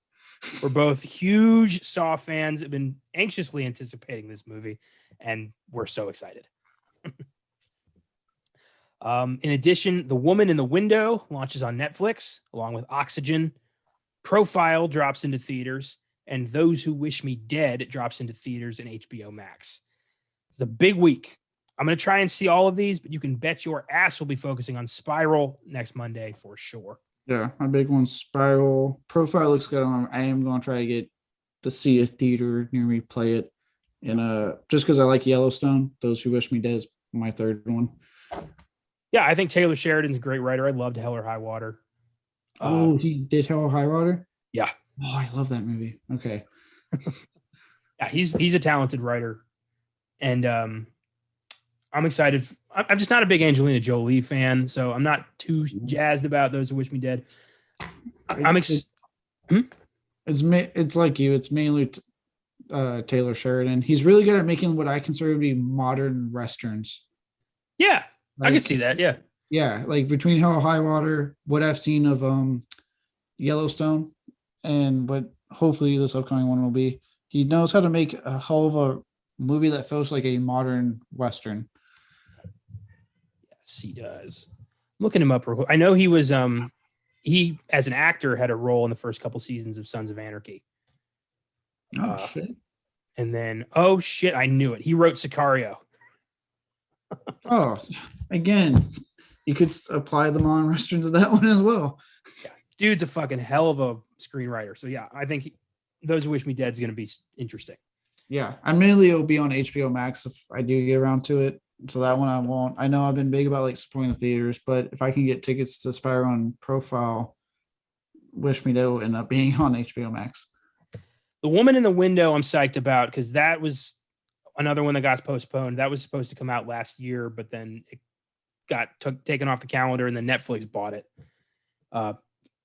We're both huge Saw fans, have been anxiously anticipating this movie, and we're so excited. In addition, The Woman in the Window launches on Netflix, along with Oxygen. Profile drops into theaters, and Those Who Wish Me Dead drops into theaters and HBO Max. It's a big week. I'm going to try and see all of these, but you can bet your ass we'll be focusing on Spiral next Monday for sure. Yeah, my big one's Spiral. Profile looks good. I am going to try to get to see a theater near me play it. And just because I like Yellowstone, Those Who Wish Me Dead is my third one. Yeah, I think Taylor Sheridan's a great writer. I loved Hell or High Water. He did Hell or High Water? Yeah. Oh, I love that movie. Okay. Yeah, he's a talented writer. And I'm excited. I'm just not a big Angelina Jolie fan, so I'm not too jazzed about Those Who Wish Me Dead. It's like you. It's mainly Taylor Sheridan. He's really good at making what I consider to be modern westerns. Yeah, I can see that. Yeah. Yeah, like between Hell or High Water, what I've seen of Yellowstone, and what hopefully this upcoming one will be, he knows how to make a hell of a movie that feels like a modern western. Yes, he does. I'm looking him up. I know he was he as an actor had a role in the first couple seasons of Sons of Anarchy. Oh shit! And then I knew it. He wrote Sicario. Oh, again, you could apply the modern western to that one as well. Yeah, dude's a fucking hell of a screenwriter. So yeah, I think Those Who Wish Me Dead is going to be interesting. Yeah, I mainly it'll be on HBO Max if I do get around to it. So that one I won't. I know I've been big about like supporting the theaters, but if I can get tickets to Spiral on Profile, Wish Me Dead will end up being on HBO Max. The Woman in the Window, I'm psyched about because that was another one that got postponed. That was supposed to come out last year, but then it got taken off the calendar, and then Netflix bought it.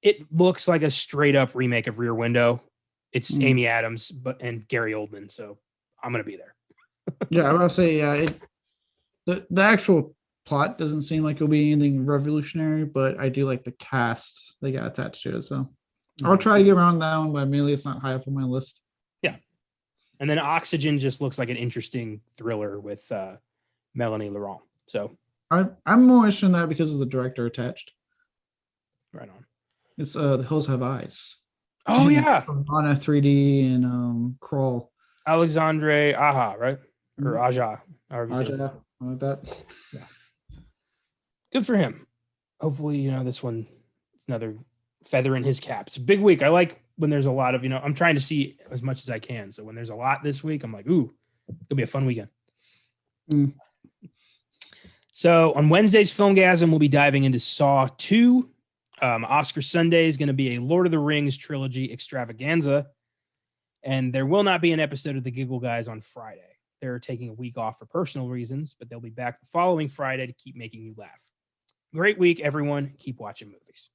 It looks like a straight up remake of Rear Window. It's Amy Adams, and Gary Oldman, so I'm gonna be there. Yeah, I will say, the actual plot doesn't seem like it'll be anything revolutionary, but I do like the cast they got attached to it. So I'll try to get around that one, but mainly it's not high up on my list. Yeah, and then Oxygen just looks like an interesting thriller with Melanie Laurent. So I'm more interested in that because of the director attached. Right on. It's The Hills Have Eyes. Oh yeah, on a 3D and Crawl. Alexandre Aja, right? Or Aja. Aja, like that. Yeah. Good for him. Hopefully, this one is another feather in his cap. It's a big week. I like when there's a lot of, I'm trying to see as much as I can. So when there's a lot this week, I'm like, ooh, it'll be a fun weekend. So on Wednesday's Filmgazm, we'll be diving into Saw 2. Oscar Sunday is going to be a Lord of the Rings trilogy extravaganza. And there will not be an episode of The Giggle Guys on Friday. They're taking a week off for personal reasons, but they'll be back the following Friday to keep making you laugh. Great week, everyone. Keep watching movies.